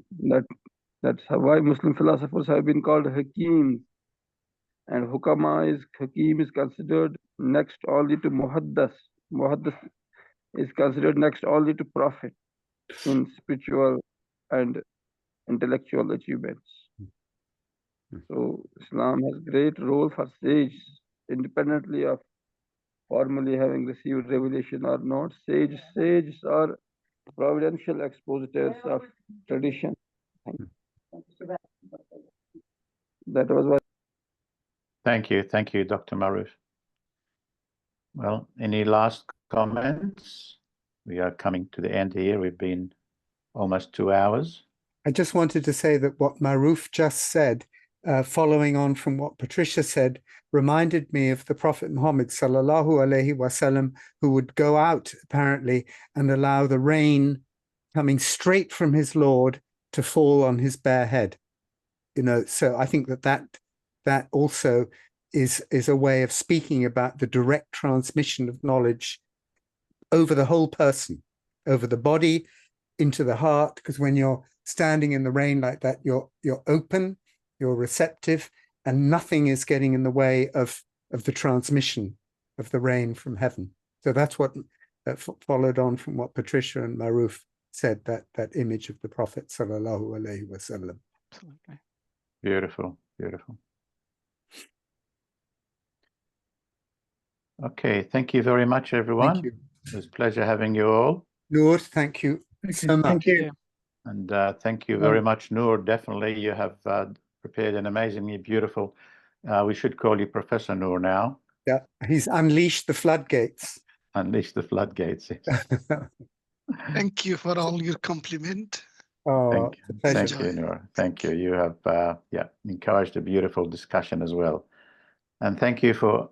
that's why Muslim philosophers have been called hakim. And hakim is considered next only to muhaddas. Muhaddas is considered next only to prophet in spiritual and intellectual achievements. So Islam has great role for sages, independently of formally having received revelation or not. Sages are providential expositors of tradition. That was what. Thank you, Dr. Maruf. Well, any last comments? We are coming to the end here. We've been almost 2 hours. I just wanted to say that what Maruf just said, following on from what Patricia said, reminded me of the Prophet Muhammad sallallahu alaihi wasallam, who would go out apparently and allow the rain coming straight from his Lord to fall on his bare head. You know, so I think that also is a way of speaking about the direct transmission of knowledge over the whole person, over the body, into the heart, because when you're standing in the rain like that, you're open, you're receptive, and nothing is getting in the way of the transmission of the rain from heaven. So that's what followed on from what Patricia and Maruf said, that image of the Prophet sallallahu alaihi wasallam. Absolutely. Beautiful, beautiful. Okay, thank you very much, everyone. Thank you. It was a pleasure having you all. Noor, thank you so much. Thank you. And thank you very much, Noor. Definitely, you have prepared an amazingly beautiful, we should call you Professor Noor now. Yeah, he's unleashed the floodgates. Unleash the floodgates. Thank you for all your compliment. Oh, thank you, Noor. Thank you. You have encouraged a beautiful discussion as well. And thank you for